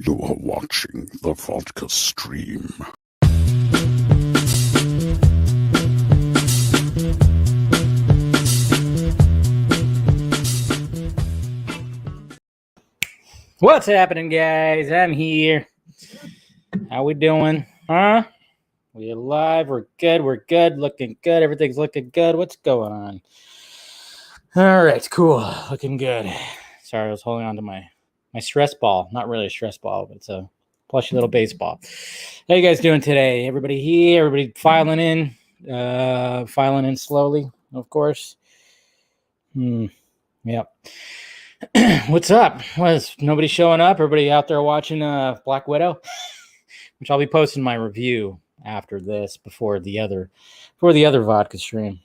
You are watching the Vodka stream. What's happening, guys? I'm here. How we doing? Huh? We alive? We're good. Looking good. Everything's looking good. What's going on? All right, cool. Looking good. Sorry, I was holding on to my stress ball. Not really a stress ball, but it's a plushy little baseball. How you guys doing today? Everybody here? Everybody filing in slowly, of course. Yep. What's up? Was nobody showing up? Everybody out there watching Black Widow, which I'll be posting my review after this before the other vodka stream.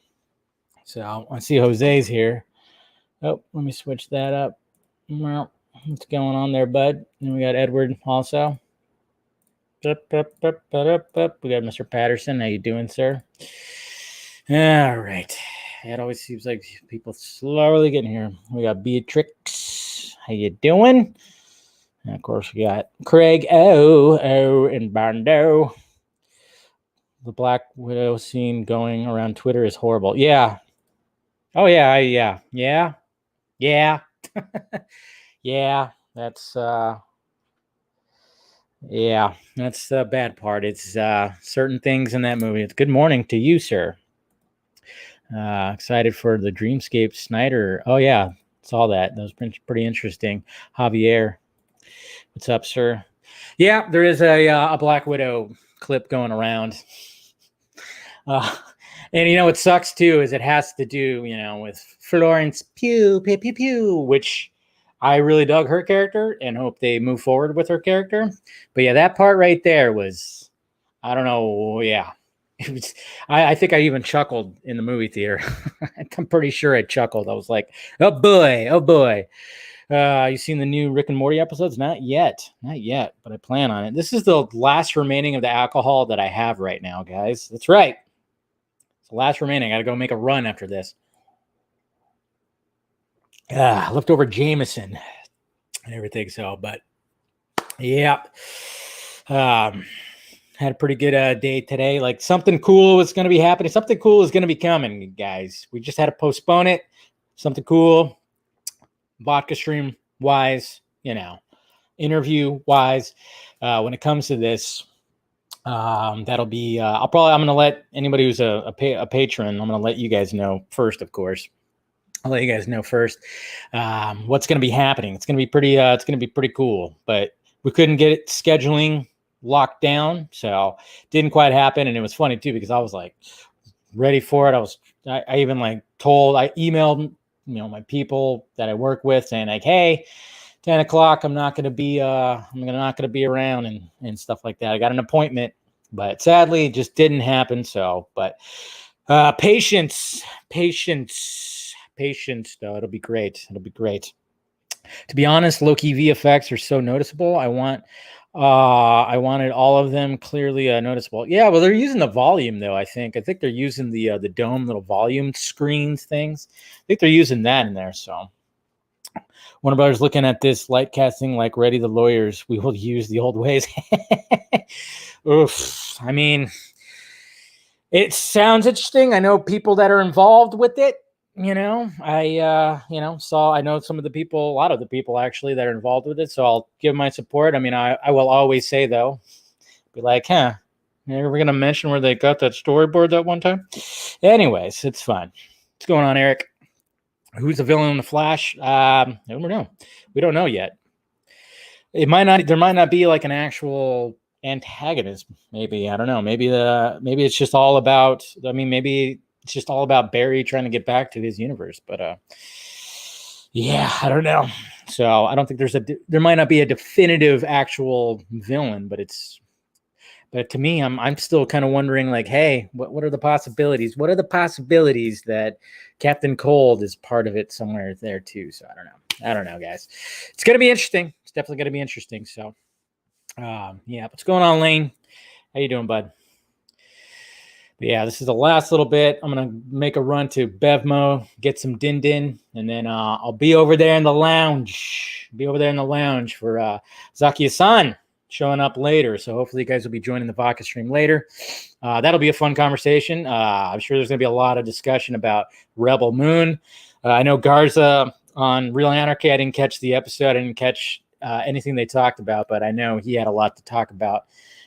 So I see Jose's here. Oh, let me switch that up. Well, what's going on there, bud? And we got Edward also. We got Mr. Patterson. How you doing, sir? All right. It always seems like people slowly getting here. We got Beatrix. How you doing? And of course, we got Craig and Bando. The Black Widow scene going around Twitter is horrible. Yeah. Oh, yeah. Yeah. Yeah. That's the bad part. It's certain things in that movie. It's good morning to you, sir. Excited for the Dreamscape Snyder. Oh, yeah. Saw that. That was pretty interesting. Javier. What's up, sir? Yeah, there is a Black Widow clip going around. And, what sucks, too, is it has to do, with Florence Pugh, which I really dug her character and hope they move forward with her character. But, yeah, that part right there was, I don't know, yeah. It was, I think I even chuckled in the movie theater. I'm pretty sure I chuckled. I was like, oh, boy. You seen the new Rick and Morty episodes? Not yet, but I plan on it. This is the last remaining of the alcohol that I have right now, guys. That's right. It's the last remaining. I got to go make a run after this. Leftover Jameson and everything. So, but yeah. Had a pretty good day today. Like something cool is going to be happening. Something cool is going to be coming, guys. We just had to postpone it. Something cool. Vodka stream wise, interview wise, when it comes to this, that'll be, I'm going to let anybody who's a patron, I'm going to let you guys know first, of course. I'll let you guys know first, what's going to be happening. It's going to be pretty cool, but we couldn't get it scheduling locked down. So didn't quite happen. And it was funny too, because I was like ready for it. I even I emailed, my people that I work with saying like, hey, 10 o'clock, I'm not going to be around and stuff like that. I got an appointment, but sadly it just didn't happen. So, but, patience though. It'll be great. To be honest, Loki VFX are so noticeable. I wanted all of them clearly noticeable. Yeah, well, they're using the volume though. I think they're using the dome little volume screens things. I think they're using that in there. So, Warner Brothers looking at this light casting like ready the lawyers. We will use the old ways. Oof. I mean, it sounds interesting. I know people that are involved with it. I know some of the people, a lot of the people actually that are involved with it. So I'll give my support. I mean, I will always say though, be like, we're going to mention where they got that storyboard that one time. Anyways, it's fun. What's going on, Eric? Who's the villain in the Flash? I don't know. We don't know yet. There might not be like an actual antagonist. Maybe, I don't know. Maybe it's just all about, maybe it's just all about Barry trying to get back to his universe, but yeah, I don't know. So I don't think there might not be a definitive actual villain, but to me, I'm still kind of wondering like, hey, what are the possibilities? What are the possibilities that Captain Cold is part of it somewhere there too? So I don't know, guys. It's gonna be interesting. It's definitely gonna be interesting. So, yeah, what's going on, Lane? How you doing, bud? But yeah, this is the last little bit. I'm gonna make a run to Bevmo, get some din din, and then I'll be over there in the lounge. Be over there in the lounge for Zaki-san showing up later. So hopefully you guys will be joining the Vodka stream later. That'll be a fun conversation. I'm sure there's gonna be a lot of discussion about Rebel Moon. I know Garza on Real Anarchy. I didn't catch the episode. I didn't catch anything they talked about, but I know he had a lot to talk about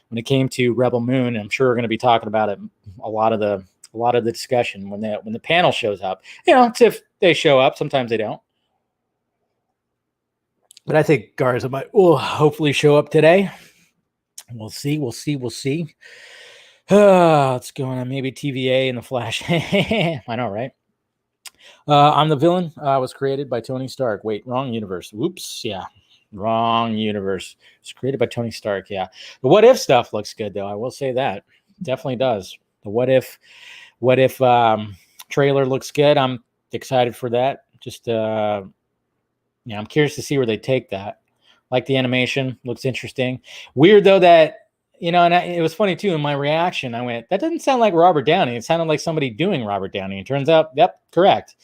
when it came to Rebel Moon. I'm sure we're going to be talking about it a lot of the discussion when the panel shows up. You know, it's if they show up. Sometimes they don't. But I think Garza might hopefully show up today. We'll see. What's going on? Maybe TVA and the Flash. I know, right? I'm the Villain. Was created by Tony Stark. Wait, wrong universe. Whoops. Yeah. Wrong universe. It's created by Tony Stark. Yeah. The What If stuff looks good, though. I will say that. Definitely does. The What If trailer looks good. I'm excited for that. Just, I'm curious to see where they take that. Like the animation. Looks interesting. Weird, though, that, and it was funny, too, in my reaction. I went, that doesn't sound like Robert Downey. It sounded like somebody doing Robert Downey. It turns out, yep, correct.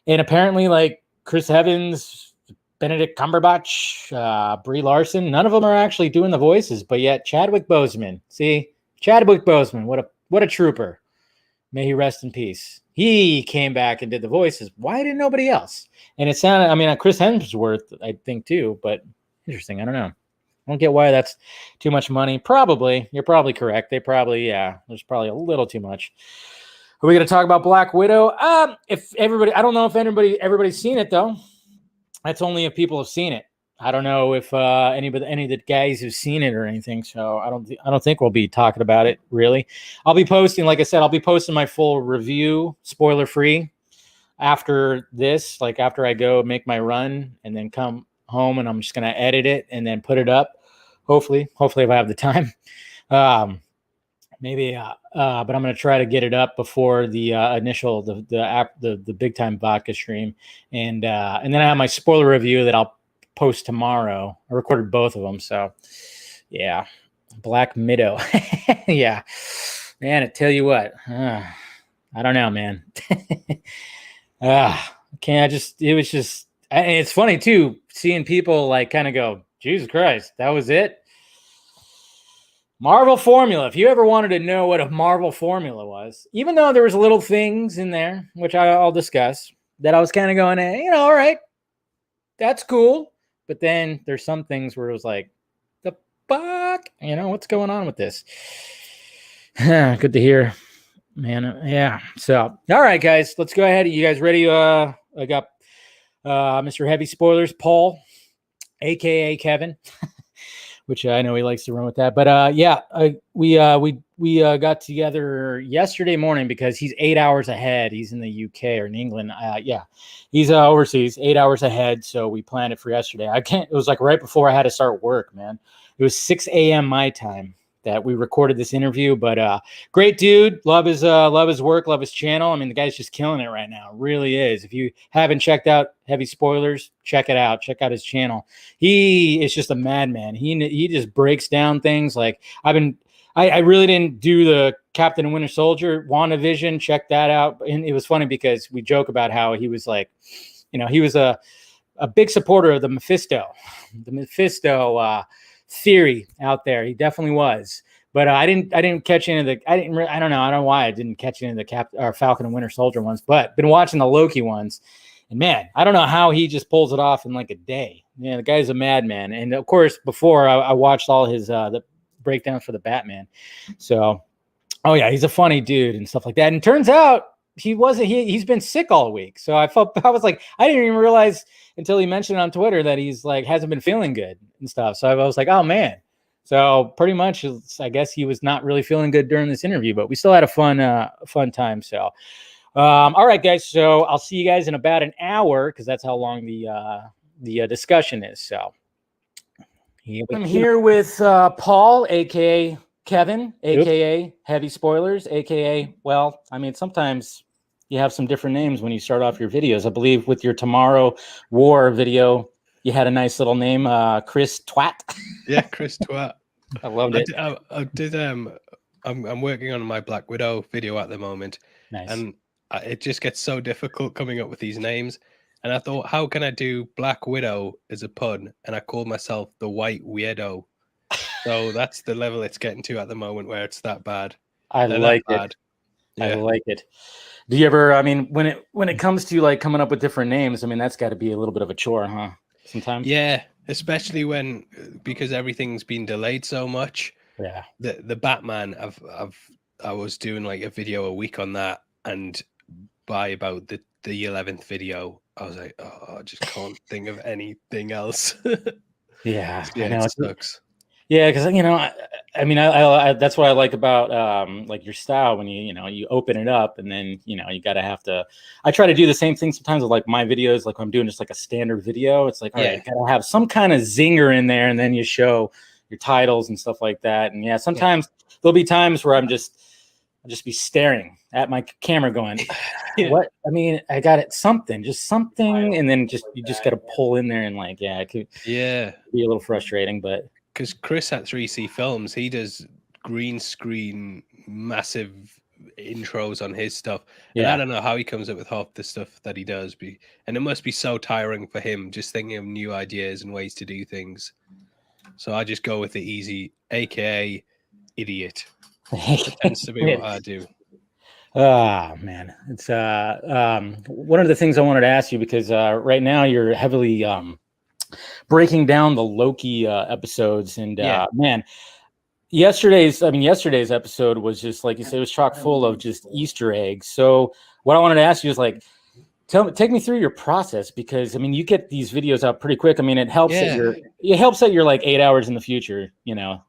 And apparently, like, Chris Evans, Benedict Cumberbatch, Brie Larson, none of them are actually doing the voices, but yet Chadwick Boseman. See, Chadwick Boseman, what a trooper. May he rest in peace. He came back and did the voices. Why didn't nobody else? And it sounded, Chris Hemsworth, I think too, but interesting. I don't know. I don't get why that's too much money. Probably. You're probably correct. There's probably a little too much. Are we going to talk about Black Widow? If everybody, I don't know if everybody's seen it though. That's only if people have seen it. I don't know if any of the guys have seen it or anything. So I don't think we'll be talking about it really. I'll be posting, like I said, my full review, spoiler free, after this. Like after I go make my run and then come home, and I'm just gonna edit it and then put it up. Hopefully if I have the time. Maybe, but I'm going to try to get it up before the initial the big time vodka stream, and then I have my spoiler review that I'll post tomorrow. I recorded both of them, so yeah, Black Widow, yeah, man. I tell you what, I don't know, man. It was just, and it's funny too seeing people like kind of go, Jesus Christ, that was it. Marvel formula. If you ever wanted to know what a Marvel formula was, even though there was little things in there, which I'll discuss, that I was kind of going, all right, that's cool. But then there's some things where it was like, the fuck? What's going on with this? Good to hear, man. Yeah. So, all right, guys, let's go ahead. You guys ready? I got Mr. Heavy Spoilers, Paul, a.k.a. Kevin. Which I know he likes to run with that. But we got together yesterday morning because he's 8 hours ahead. He's in the UK or in England. He's overseas, 8 hours ahead. So we planned it for yesterday. It was like right before I had to start work, man. It was 6 a.m. my time that we recorded this interview. But great dude. Love his work, love his channel. The guy's just killing it right now. It really is. If you haven't checked out Heavy Spoilers, check it out. Check out his channel. He is just a madman. He just breaks down things. Like I really didn't do the Captain and Winter Soldier, WandaVision. Check that out. And it was funny because we joke about how he was like, he was a big supporter of the Mephisto theory out there. He definitely was. But I didn't catch any of the. I don't know why I didn't catch any of the Falcon and Winter Soldier ones. But been watching the Loki ones, and man, I don't know how he just pulls it off in like a day. Yeah, the guy's a madman. And of course, before I watched all his the breakdowns for the Batman. So, oh yeah, he's a funny dude and stuff like that. And it turns out he's been sick all week. So I was like, I didn't even realize until he mentioned on Twitter that he's like hasn't been feeling good and stuff. So I was like, oh man. So pretty much, I guess he was not really feeling good during this interview, but we still had a fun time. So, all right, guys. So I'll see you guys in about an hour because that's how long the discussion is. So I'm here with Paul, aka Kevin, aka Heavy Spoilers, aka sometimes you have some different names when you start off your videos. I believe with your Tomorrow War video, you had a nice little name, Chris Twat. Yeah, Chris Twat. I loved it. I did I'm working on my Black Widow video at the moment, Nice. and it just gets so difficult coming up with these names. And I thought, how can I do Black Widow as a pun? And I called myself the White Weirdo. So that's the level it's getting to at the moment, where it's that bad. I They're like that it. bad. I Yeah. like it. Do you ever? I mean, when it comes to like coming up with different names, I mean, that's got to be a little bit of a chore, huh? Sometimes. Yeah, especially when because everything's been delayed so much. Yeah. The Batman, I was doing like a video a week on that, and by about the 11th video, I was like, oh, I just can't think of anything else. Yeah, Yeah, I know. it sucks. Yeah, because I mean, I that's what I like about like your style when you open it up and then you have to. I try to do the same thing sometimes with like my videos, like when I'm doing just like a standard video. It's like, all right, gotta have some kind of zinger in there, and then you show your titles and stuff like that. And yeah, sometimes there'll be times where I'll just be staring at my camera, going, "What?" I mean, I got it, just something, and then you just got to pull in there and like, it could be a little frustrating, but. Because Chris at 3C Films, he does green screen massive intros on his stuff. And I don't know how he comes up with half the stuff that he does. And it must be so tiring for him just thinking of new ideas and ways to do things. So I just go with the easy, aka idiot. That tends to be what I do. Ah, man. It's one of the things I wanted to ask you, because right now you're heavily breaking down the Loki episodes, and man, yesterday's episode was just like you said, it was chock full of just Easter eggs. So what I wanted to ask you is like, take me through your process, because I mean, you get these videos out pretty quick. I mean, it helps that you're like 8 hours in the future.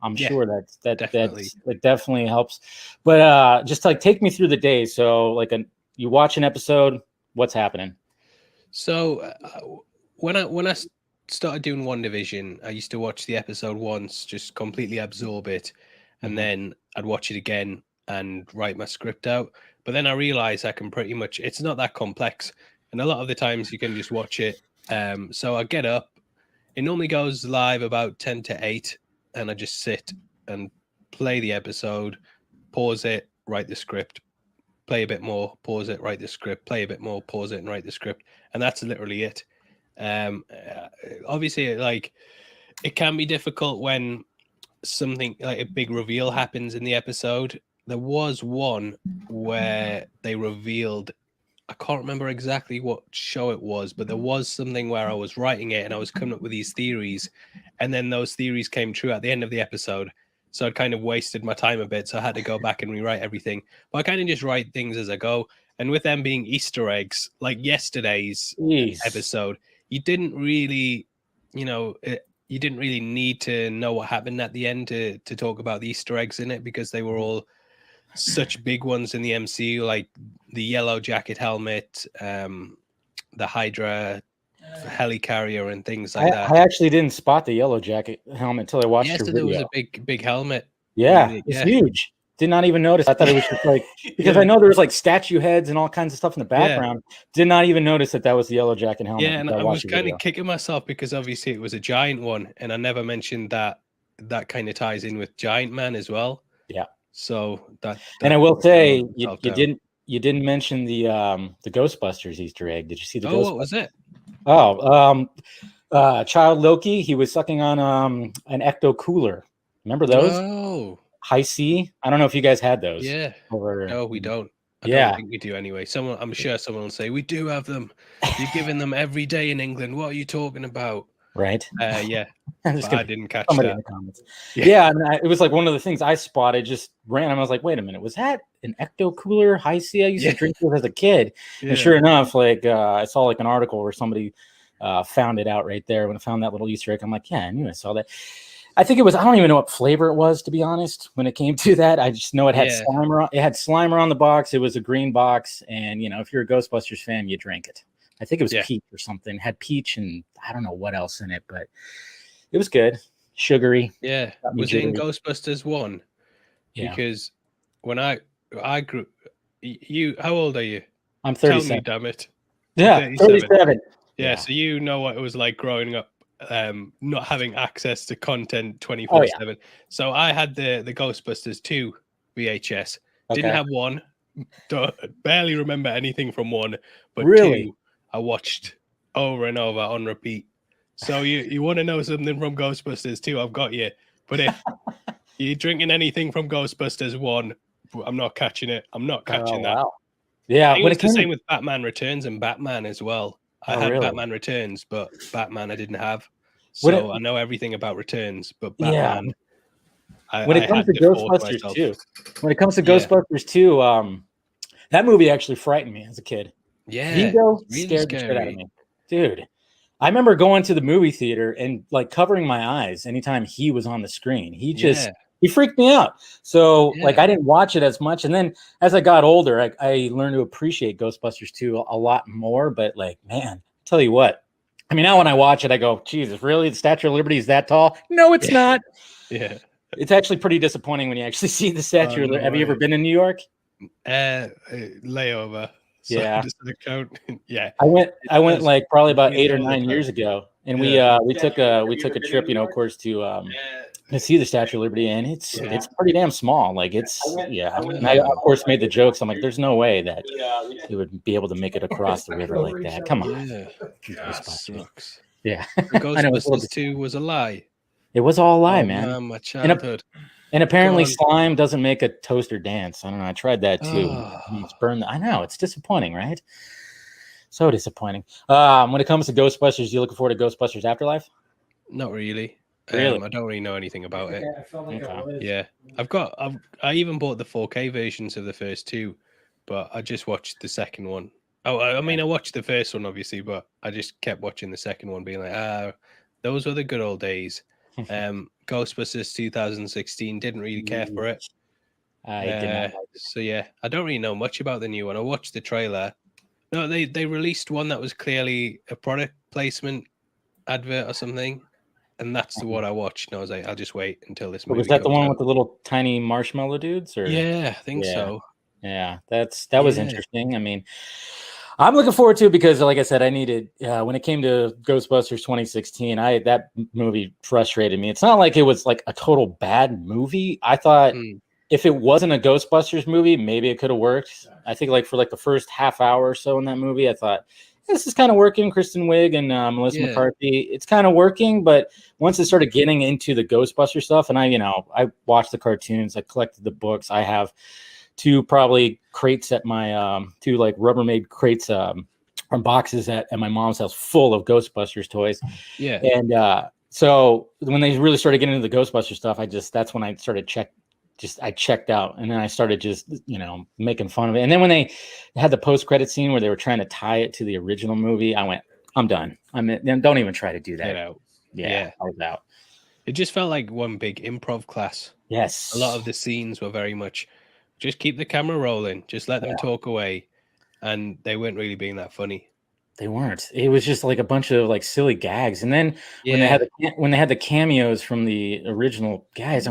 I'm sure that definitely helps. But just like take me through the day. So like you watch an episode, what's happening? So when I started doing WandaVision, I used to watch the episode once, just completely absorb it, and then I'd watch it again and write my script out. But then I realized I can pretty much, it's not that complex, and a lot of the times you can just watch it. So I get up, it normally goes live about 10 to 8, and I just sit and play the episode, pause it, write the script, play a bit more, pause it, write the script, play a bit more, pause it, and write the script. And that's literally it. Obviously, like, it can be difficult when something like a big reveal happens in the episode. There was one where they revealed, I can't remember exactly what show it was, but there was something where I was writing it and I was coming up with these theories, and then those theories came true at the end of the episode. So I'd kind of wasted my time a bit, so I had to go back and rewrite everything. But I kind of just write things as I go. And with them being Easter eggs, like yesterday's episode, you didn't really, you didn't really need to know what happened at the end to talk about the Easter eggs in it, because they were all such big ones in the MCU, like the yellow jacket helmet, the Hydra helicarrier, and things like that. I actually didn't spot the yellow jacket helmet until I watched your video. There was a big helmet. Yeah, it's huge. Did not even notice. I thought it was just like, because I know there was like statue heads and all kinds of stuff in the background. Did not even notice that was the yellow jacket helmet. Yeah, and I was kind of kicking myself because obviously it was a giant one, and I never mentioned that kind of ties in with Giant Man as well. Yeah. So that and I will say you didn't mention the Ghostbusters Easter egg. Did you see the Ghostbusters? What was it? Child Loki, he was sucking on an ecto cooler. Remember those? Oh. High C. I don't know if you guys had those. Yeah. No, we don't. I don't think we do anyway. I'm sure someone will say, we do have them. You're giving them every day in England. What are you talking about? Right. Yeah. I didn't catch that. In the comments. Yeah. And it was like one of the things I spotted just random. I was like, wait a minute, was that an ecto cooler High C I used to drink with as a kid? And sure enough, like I saw like an article where somebody found it out right there when I found that little Easter egg. I'm like, yeah, I knew I saw that. I think it was, I don't even know what flavor it was, to be honest, when it came to that. I just know it had Slimer. It had Slimer on the box. It was a green box. And, if you're a Ghostbusters fan, you drink it. I think it was peach or something. It had peach and I don't know what else in it, but it was good. Sugary. Yeah. Was it in Ghostbusters 1? Yeah. Because when I grew, how old are you? I'm 37. Tell me, damn it. Yeah, 37. Yeah, so you know what it was like growing up. Not having access to content 24/7. So I had the Ghostbusters 2 VHS. Okay. Didn't have one. Barely remember anything from one, but Really? two I watched over and over on repeat. So you want to know something from Ghostbusters 2? I've got you. But if you're drinking anything from Ghostbusters 1, I'm not catching it. I'm not catching that. Wow. Yeah, I think when it's the same with Batman Returns and Batman as well. I had really? Batman Returns, but Batman I didn't have. So I know everything about Returns, but Batman. When it comes to Ghostbusters 2, Ghostbusters 2, that movie actually frightened me as a kid. Yeah, Vigo scared the shit out of me, dude. I remember going to the movie theater and like covering my eyes anytime he was on the screen. He freaked me out. So like I didn't watch it as much. And then as I got older, I learned to appreciate Ghostbusters 2 a lot more. But like, man, tell you what, I mean, now when I watch it, I go, Jesus, really? The Statue of Liberty is that tall? No, it's not. Yeah. It's actually pretty disappointing when you actually see the Statue of Liberty. Have you ever been in New York? Layover. So Yeah. just an account. Yeah. I went like probably about 8 or 9 years ago. And we took a trip, of course, to see the Statue of Liberty, and it's pretty damn small. Like And I of course made the jokes. I'm like, there's no way that it would be able to make it across the river like that. Come on. Sucks. Yeah. Ghostbusters 2 was a lie. It was all a lie, man. My childhood. And apparently slime doesn't make a toaster dance. I don't know. I tried that too. It's burned. I know. It's disappointing, right? So disappointing. When it comes to Ghostbusters, you looking forward to Ghostbusters Afterlife? Not really. Really? I don't really know anything about it. Okay. I even bought the 4K versions of the first two, but I just watched the second one. Oh, I mean, I watched the first one, obviously, but I just kept watching the second one, being like, those were the good old days. Ghostbusters 2016, didn't really care for it. I did not like it. So yeah, I don't really know much about the new one. I watched the trailer. No, they released one that was clearly a product placement advert or something, and that's the one I watched. And I was like, I'll just wait until this movie. Was that the comes one out. with the little tiny marshmallow dudes? Or Yeah, I think so. Yeah, that was interesting. I mean, I'm looking forward to it because, like I said, I needed when it came to Ghostbusters 2016. That movie frustrated me. It's not like it was like a total bad movie. I thought if it wasn't a Ghostbusters movie, maybe it could have worked. I think like for like the first half hour or so in that movie, I thought this is kind of working. Kristen Wiig and Melissa McCarthy, it's kind of working. But once it started getting into the Ghostbuster stuff, and I watched the cartoons, I collected the books. I have two probably crates at my two like Rubbermaid crates or boxes at my mom's house full of Ghostbusters toys. Yeah. And so when they really started getting into the Ghostbuster stuff, that's when I started I checked out, and then I started just making fun of it. And then when they had the post-credit scene where they were trying to tie it to the original movie, I went, I'm done. Don't even try to do that. Yeah, I was out. It just felt like one big improv class. Yes. A lot of the scenes were very much just keep the camera rolling, just let them talk away, and they weren't really being that funny. They weren't. It was just like a bunch of like silly gags. And then when they had the cameos from the original guys,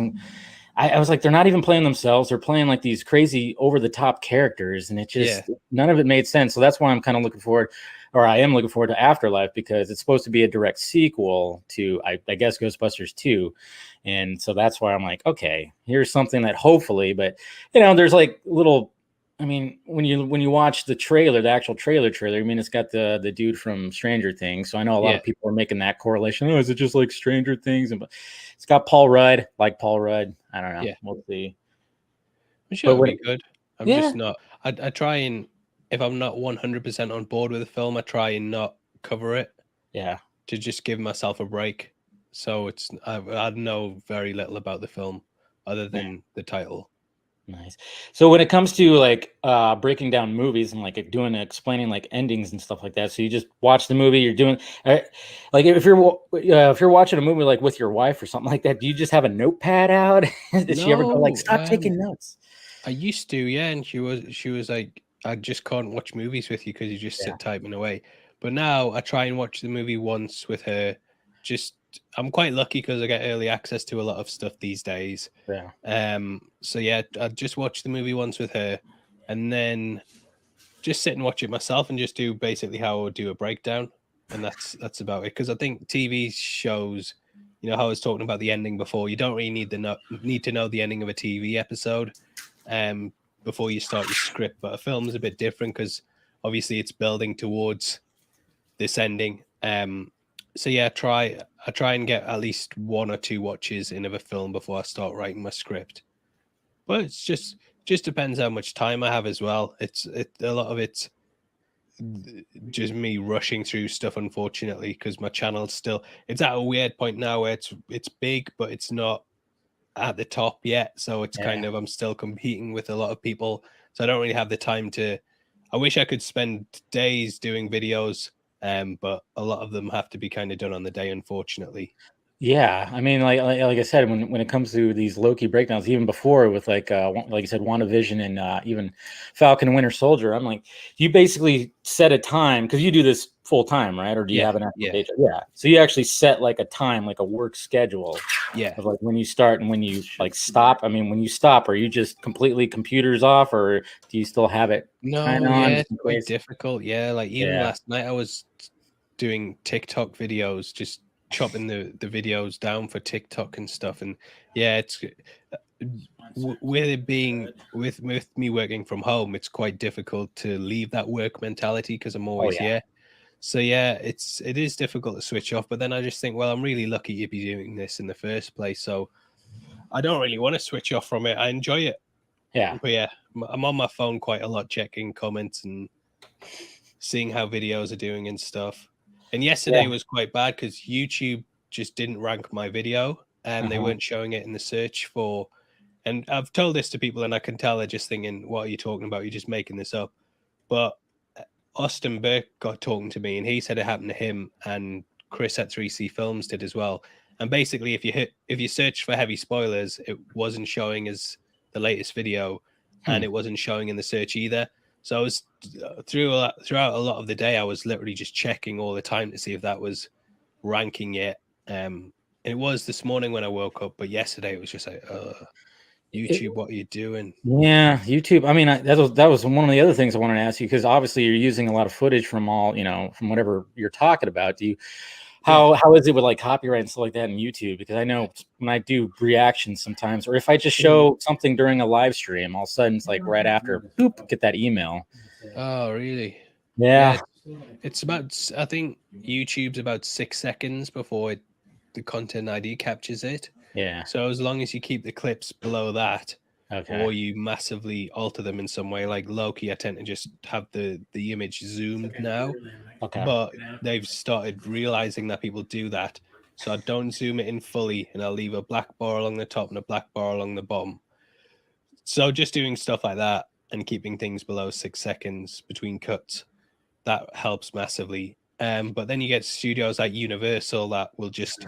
I was like, they're not even playing themselves. They're playing like these crazy over the top characters. And it just, none of it made sense. So that's why I'm kind of looking forward to Afterlife, because it's supposed to be a direct sequel to, I guess, Ghostbusters 2. And so that's why I'm like, okay, here's something that hopefully, but there's like little, I mean, when you watch the trailer, the actual trailer, I mean, it's got the dude from Stranger Things. So I know a lot of people are making that correlation. Oh, is it just like Stranger Things? And it's got Paul Rudd, like Paul Rudd. I don't know. Yeah. We'll see. I'm sure it'll be good. I'm just not. I try and, if I'm not 100% on board with a film, I try and not cover it. Yeah. To just give myself a break. So I know very little about the film other than the title. Nice. So when it comes to like breaking down movies and like explaining like endings and stuff like that, so you just watch the movie, you're doing like if you're watching a movie like with your wife or something like that, do you just have a notepad out? Did she ever go like, stop taking notes? I used to, yeah, and she was like, I just can't watch movies with you because you just sit typing away. But now I try and watch the movie once with her. I'm quite lucky because I get early access to a lot of stuff these days. Yeah. So yeah, I just watch the movie once with her, and then just sit and watch it myself, and just do basically how I would do a breakdown, and that's about it. Because I think TV shows, how I was talking about the ending before, you don't really need to know the ending of a TV episode. before you start your script. But a film is a bit different because obviously it's building towards this ending. So yeah, I try and get at least 1 or 2 watches in of a film before I start writing my script. But it's just depends how much time I have as well. A lot of it's just me rushing through stuff, unfortunately, because my channel's still, it's at a weird point now where it's big, but it's not at the top yet. So it's kind of, I'm still competing with a lot of people. So I don't really have the time to, I wish I could spend days doing videos, but a lot of them have to be kind of done on the day, unfortunately. Yeah, I mean, like I said, when it comes to these Loki breakdowns, even before with like you said, WandaVision and even Falcon and Winter Soldier, I'm like, you basically set a time because you do this full time, right? Or do you have an actual day job? Yeah, so you actually set like a time, like a work schedule, of like when you start and when you like stop. I mean, when you stop, are you just completely computers off, or do you still have it? No, it's quite difficult. Yeah, like even last night I was doing TikTok videos, just chopping the videos down for TikTok and stuff. And yeah, it's with it being with me working from home, it's quite difficult to leave that work mentality because I'm always here. So yeah, it is difficult to switch off. But then I just think, well, I'm really lucky to be doing this in the first place. So I don't really want to switch off from it. I enjoy it. Yeah. But yeah, I'm on my phone quite a lot, checking comments and seeing how videos are doing and stuff. And yesterday was quite bad because YouTube just didn't rank my video and they weren't showing it in the search for. And I've told this to people and I can tell they're just thinking, what are you talking about? You're just making this up. But Austin Burke got talking to me and he said it happened to him, and Chris at 3C Films did as well. And basically, if you search for heavy spoilers, it wasn't showing as the latest video and it wasn't showing in the search either. So I was throughout a lot of the day, I was literally just checking all the time to see if that was ranking yet. And it was this morning when I woke up, but yesterday it was just like, YouTube, what are you doing? Yeah, YouTube. I mean, that was one of the other things I wanted to ask you, because obviously you're using a lot of footage from from whatever you're talking about. How is it with like copyright and stuff like that in YouTube? Because I know when I do reactions sometimes, or if I just show something during a live stream, all of a sudden it's like right after, boop, get that email. Oh, really? Yeah. It's about, I think YouTube's about 6 seconds before the content ID captures it. Yeah. So as long as you keep the clips below that, okay, or you massively alter them in some way, like Loki, I tend to just have the image zoomed now. okay, But they've started realizing that people do that. So I don't zoom it in fully and I'll leave a black bar along the top and a black bar along the bottom. So just doing stuff like that and keeping things below 6 seconds between cuts, that helps massively. But then you get studios like Universal that will just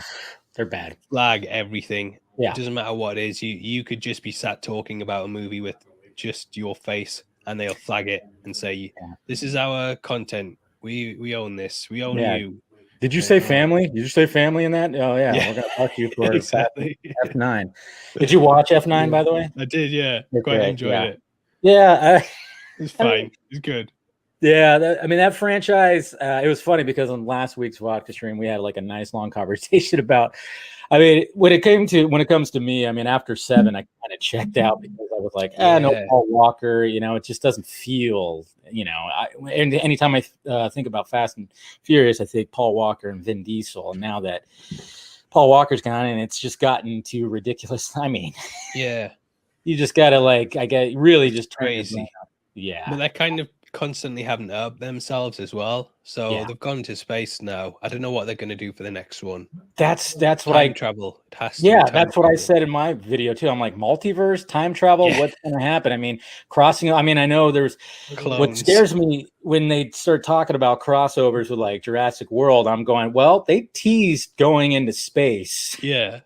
they're bad, flag everything. Yeah. It doesn't matter what it is. You could just be sat talking about a movie with just your face and they'll flag it and say, this is our content. We own this. We own you. Did you say family? Did you say family in that? Oh yeah. We're gonna talk to you for exactly. F9. Did you watch F9 by the way? I did, yeah. Quite enjoyed it. Yeah, it's fine. It's good. Yeah, I mean that franchise. It was funny because on last week's Vodka stream we had like a nice long conversation about. I mean, when it comes to me, I mean, after 7, I kind of checked out because I was like, no Paul Walker. It just doesn't feel. And anytime I think about Fast and Furious, I think Paul Walker and Vin Diesel. And now that Paul Walker's gone, and it's just gotten too ridiculous. I mean, you just gotta really just crazy. Yeah, but that kind of constantly having to up themselves as well. So they've gone to space now. I don't know what they're going to do for the next one. That's what time travel. It has to that's what I said in my video too. I'm like, multiverse, time travel, what's going to happen? I mean, crossing. I mean, I know there's clones. What scares me when they start talking about crossovers with like Jurassic World. I'm going, well, they teased going into space. Yeah.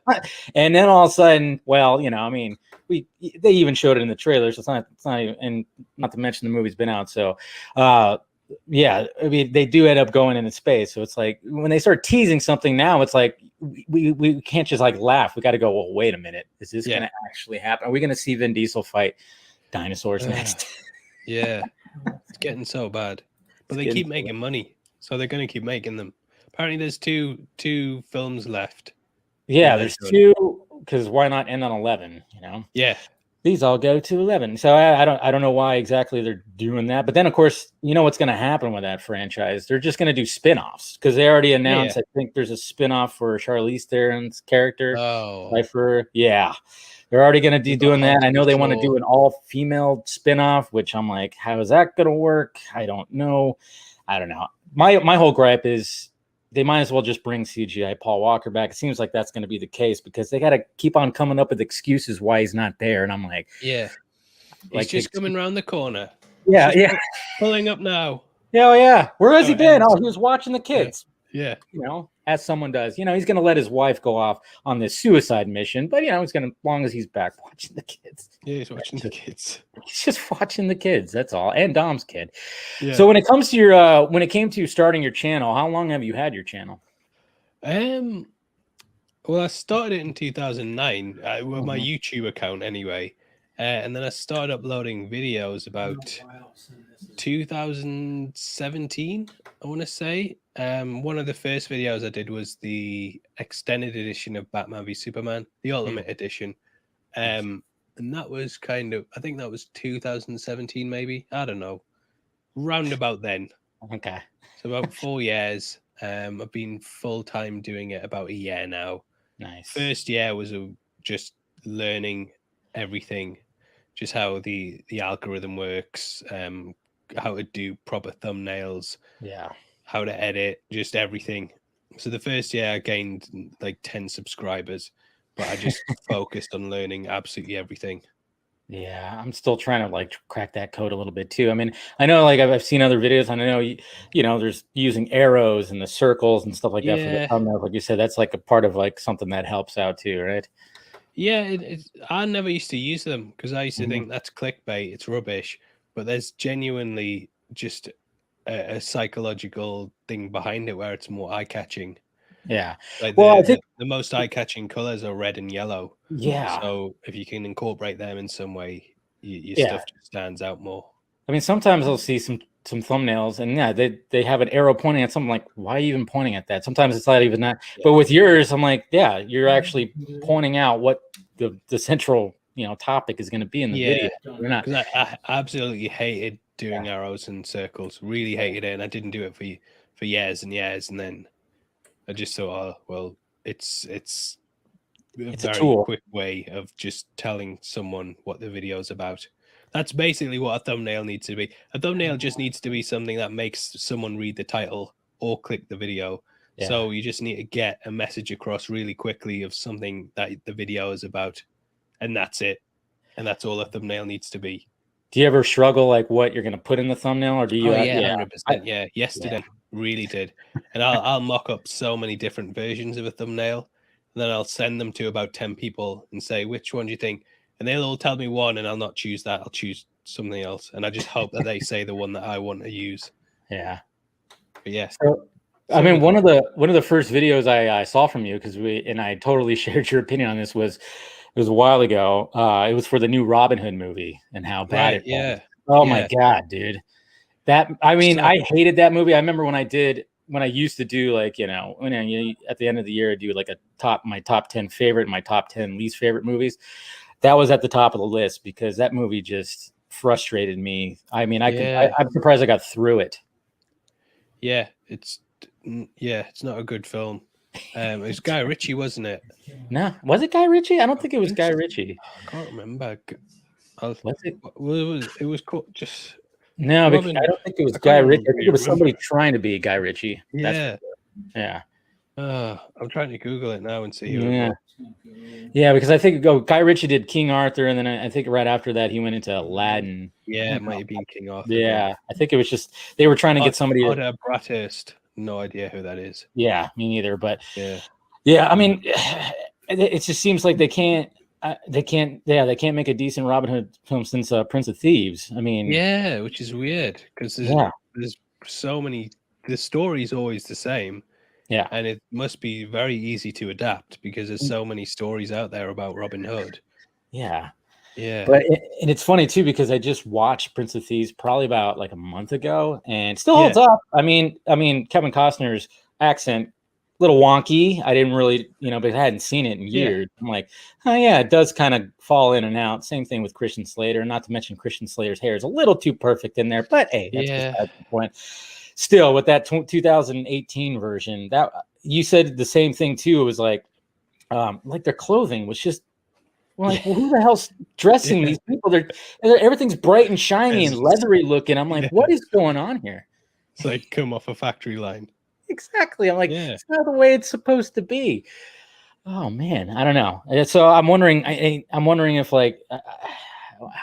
And then all of a sudden, well, I mean, they even showed it in the trailers. It's not even, and not to mention the movie's been out. So, I mean, they do end up going into space. So it's like when they start teasing something now, it's like we can't just like laugh. We got to go, well, wait a minute. Is this going to actually happen? Are we going to see Vin Diesel fight dinosaurs next? Yeah, it's getting so bad. But they keep making money, so they're going to keep making them. Apparently, there's two films left. Yeah, there's 2. Because why not end on 11? Yeah. these all go to 11. So I don't know why exactly they're doing that. But then, of course, you know what's going to happen with that franchise. They're just going to do spin-offs because they already announced, I think there's a spin-off for Charlize Theron's character. Oh. Yeah. They're already going to be doing that. I know they want to do an all-female spin-off, which I'm like, how is that going to work? I don't know. My whole gripe is they might as well just bring CGI Paul Walker back. It seems like that's going to be the case because they got to keep on coming up with excuses why he's not there. And I'm like, yeah, he's just coming around the corner. Yeah. Pulling up now. Yeah. Where has he been? Oh, he was watching the kids. Yeah. You know, as someone does. You know, he's going to let his wife go off on this suicide mission, but, you know, he's going to, as long as he's back watching the kids. Yeah, he's watching the kids. He's just watching the kids. That's all. And Dom's kid. Yeah. So when it comes to your, when it came to starting your channel, how long have you had your channel? Well, I started it in 2009 with my YouTube account anyway. And then I started uploading videos about 2017, I want to say. One of the first videos I did was the extended edition of Batman v Superman, the Ultimate Edition. And that was I think that was 2017, maybe. I don't know. Round about then. Okay. So about 4 years. I've been full-time doing it about a year now. Nice. First year was just learning everything, just how the algorithm works, how to do proper thumbnails, how to edit, just everything. So the first year I gained like 10 subscribers, but I just focused on learning absolutely everything. Yeah, I'm still trying to like crack that code a little bit too. I mean, I know like I've seen other videos, and I know you know there's using arrows and the circles and stuff like that for the thumbnail. Like you said, that's like a part of like something that helps out too, right? Yeah, I never used to use them because I used to think that's clickbait, it's rubbish. But there's genuinely just a psychological thing behind it where it's more eye-catching. Yeah. Like I think the most eye-catching colors are red and yellow. Yeah. So if you can incorporate them in some way, your stuff just stands out more. I mean, sometimes I'll see some thumbnails, and they have an arrow pointing at something. Like, why are you even pointing at that? Sometimes it's not even that. Yeah. But with yours, I'm like, yeah, you're actually pointing out what the central topic is going to be in the video. You're not. I absolutely hated doing arrows and circles. Really hated it, and I didn't do it for years and years, and then I just thought, oh well, it's a very quick way of just telling someone what the video is about. That's basically what a thumbnail needs to be. A thumbnail just needs to be something that makes someone read the title or click the video. Yeah. So you just need to get a message across really quickly of something that the video is about, and that's it. And that's all a thumbnail needs to be. Do you ever struggle like what you're going to put in the thumbnail, or do you? 100%. Yesterday, really did. And I'll mock up so many different versions of a thumbnail, and then I'll send them to about 10 people and say, which one do you think? And they'll all tell me one, and I'll not choose that. I'll choose something else, and I just hope that they say the one that I want to use. Yeah. But yes. I mean, one of the first videos I saw from you, because I totally shared your opinion on this, it was a while ago. It was for the new Robin Hood movie and how bad it was. Yeah. Oh my God, dude. I hated that movie. I remember when I used to do like, at the end of the year, I do like my top 10 favorite, my top 10 least favorite movies. That was at the top of the list because that movie just frustrated me. I mean, I'm surprised I got through it. Yeah, it's not a good film. It was Guy Ritchie, wasn't it? No, was it Guy Ritchie? I don't think it was Guy Ritchie. I can't remember. Was it? It was called just. No, because I don't think it was Guy Ritchie. I think it was somebody trying to be Guy Ritchie. Yeah. Yeah. I'm trying to Google it now and see. Yeah, because I think Guy Ritchie did King Arthur, and then I think right after that he went into Aladdin. Yeah, it might have been King Arthur. Yeah, I think it was just they were trying to get somebody. Bratthurst. No idea who that is. Yeah, me neither. But yeah. I mean, it just seems like they can't make a decent Robin Hood film since Prince of Thieves. I mean, yeah, which is weird because there's so many. The story's always the same. Yeah, and it must be very easy to adapt because there's so many stories out there about Robin Hood. Yeah. But it's funny too because I just watched Prince of Thieves probably about like a month ago, and it still holds up. I mean, Kevin Costner's accent little wonky. I didn't really, but I hadn't seen it in years. I'm like, oh yeah, it does kind of fall in and out. Same thing with Christian Slater. Not to mention Christian Slater's hair is a little too perfect in there, but hey, that's beside the point. Still, with that 2018 version, that you said the same thing too. It was like their clothing was just well, who the hell's dressing these people? Everything's bright and shiny and leathery looking. I'm like, what is going on here? It's like come off a factory line. Exactly. I'm like, it's not the way it's supposed to be. Oh man, I don't know. So I'm wondering. I'm wondering if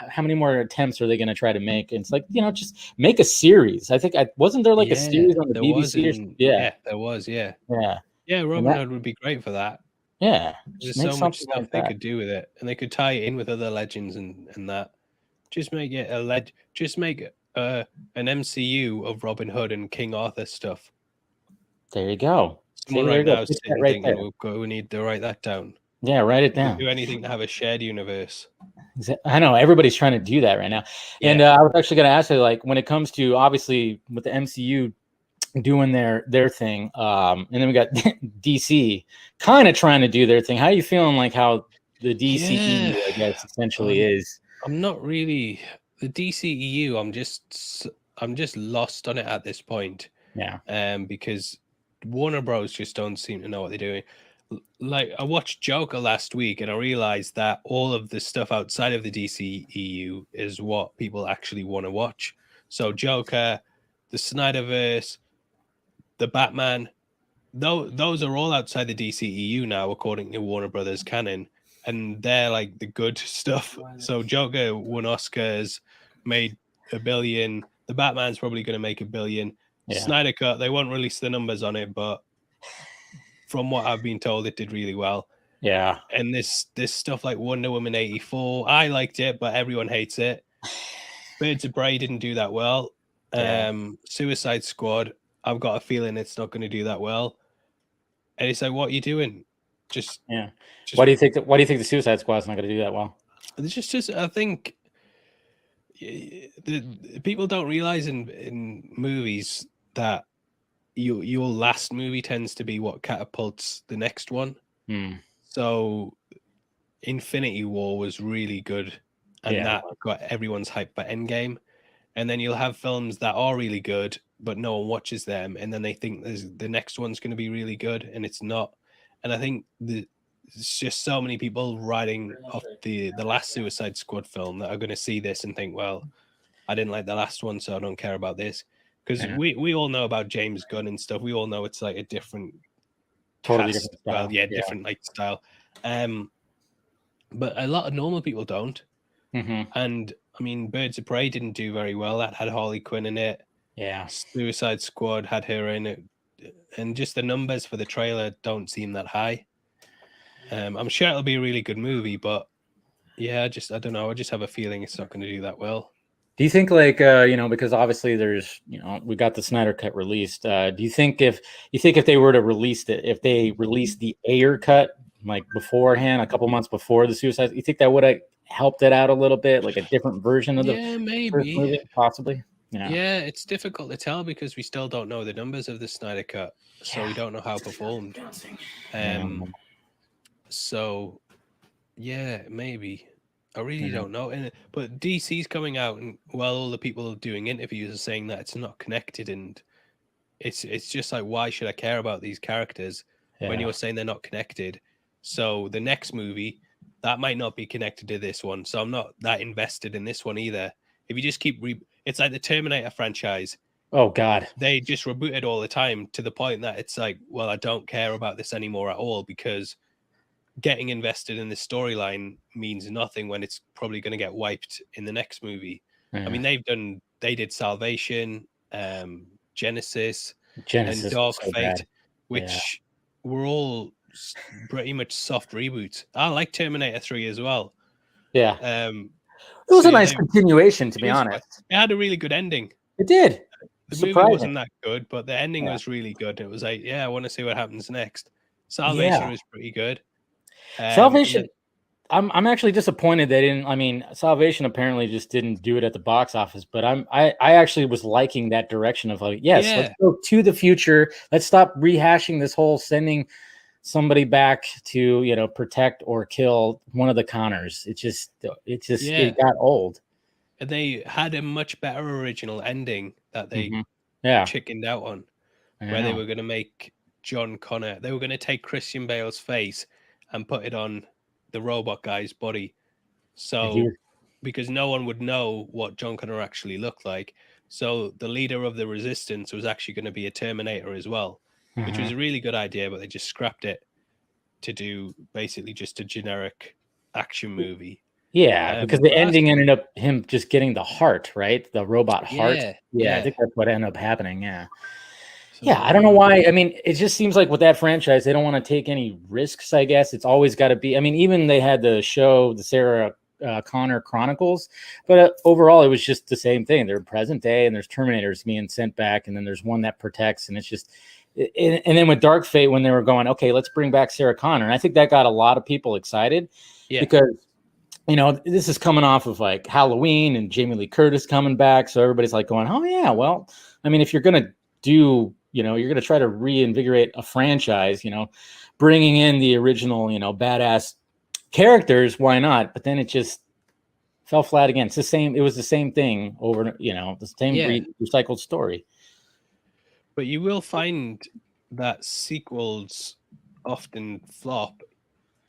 how many more attempts are they going to try to make? And it's like, just make a series. I think wasn't there like a series on the BBC? There was. Yeah. Yeah. Robin Hood would be great for that. Yeah. There's so much stuff they could do with it, and they could tie it in with other legends and that. Just make it Just make an MCU of Robin Hood and King Arthur stuff. There you go. Someone right now is thinking, we need to write that down. Yeah, write it down. Do anything to have a shared universe. I know everybody's trying to do that right now. Yeah. And I was actually going to ask you, like, when it comes to obviously with the MCU doing their thing, and then we got DC kind of trying to do their thing. How are you feeling like how the DCEU, I guess, essentially is? I'm not really the DCEU. I'm just lost on it at this point. Yeah. Because Warner Bros. Just don't seem to know what they're doing. Like, I watched Joker last week and I realized that all of the stuff outside of the DCEU is what people actually want to watch. So Joker, the Snyderverse, the Batman, those are all outside the DCEU now, according to Warner Brothers canon, and they're like the good stuff. So Joker won Oscars, made $1 billion. The Batman's probably going to make $1 billion. Yeah. Snyder Cut, they won't release the numbers on it, but from what I've been told, it did really well. Yeah. And this stuff like Wonder Woman 84, I liked it, but everyone hates it. Birds of Prey didn't do that well. Suicide Squad, I've got a feeling it's not going to do that well. And it's like, what are you doing? Why do you think the Suicide Squad's not going to do that well? It's just I think the people don't realize in movies that your last movie tends to be what catapults the next one. So Infinity War was really good, and that got everyone's hype for Endgame. And then you'll have films that are really good, but no one watches them, and then they think the next one's going to be really good, and it's not. And I think there's just so many people riding off the last Suicide Squad film that are going to see this and think, well, I didn't like the last one, so I don't care about this. Because we all know about James Gunn and stuff. We all know it's like a totally different style. Different like style. But a lot of normal people don't. And I mean, Birds of Prey didn't do very well. That had Harley Quinn in it. Yeah. Suicide Squad had her in it. And just the numbers for the trailer don't seem that high. I'm sure it'll be a really good movie, but I don't know. I just have a feeling it's not going to do that well. Do you think because obviously there's, we got the Snyder Cut released. Do you think if they were to release if they released the Ayer cut like beforehand, a couple months before the Suicide, you think that would have helped it out a little bit, like a different version of the first movie, possibly? Yeah, it's difficult to tell because we still don't know the numbers of the Snyder Cut, so we don't know how it performed. So maybe. I really don't know. But DC's coming out, and all the people doing interviews are saying that it's not connected, and it's just like, why should I care about these characters when you're saying they're not connected? So the next movie, that might not be connected to this one, so I'm not that invested in this one either. If you just keep it's like the Terminator franchise. Oh God, they just reboot it all the time to the point that it's like, well, I don't care about this anymore at all, because getting invested in this storyline means nothing when it's probably going to get wiped in the next movie. I mean, they did Salvation, Genesis and Dark Fate, which were all pretty much soft reboots. I like Terminator 3 as well. Yeah. It was a nice continuation, to be honest. It had a really good ending. It did. The movie wasn't that good, but the ending was really good. It was like, I want to see what happens next. Salvation was pretty good. Salvation. I'm actually disappointed they didn't. I mean, Salvation apparently just didn't do it at the box office, but I actually was liking that direction of like, yes, let's go to the future. Let's stop rehashing this whole sending somebody back to, you know, protect or kill one of the Connors. It got old. They had a much better original ending that they chickened out on, where they were going to make John Connor. They were going to take Christian Bale's face and put it on the robot guy's body. So, because no one would know what John Connor actually looked like. So the leader of the resistance was actually going to be a Terminator as well, which was a really good idea, but they just scrapped it to do basically just a generic action movie. Yeah, because the ending ended up him just getting the heart, right? The robot heart. Yeah, I think that's what ended up happening. Yeah. So, I don't know why. I mean, it just seems like with that franchise, they don't want to take any risks, I guess. It's always got to be. I mean, even they had the show, the Sarah Connor Chronicles, but overall, it was just the same thing. They're present day, and there's Terminators being sent back, and then there's one that protects, and it's just. And then with Dark Fate, when they were going, okay, let's bring back Sarah Connor, and I think that got a lot of people excited because. You know, this is coming off of like Halloween and Jamie Lee Curtis coming back. So everybody's like going, oh, yeah, well, I mean, if you're going to do, you know, you're going to try to reinvigorate a franchise, you know, bringing in the original, you know, badass characters, why not? But then it just fell flat again. It's the same. It was the same thing over, you know, the same recycled story. But you will find that sequels often flop.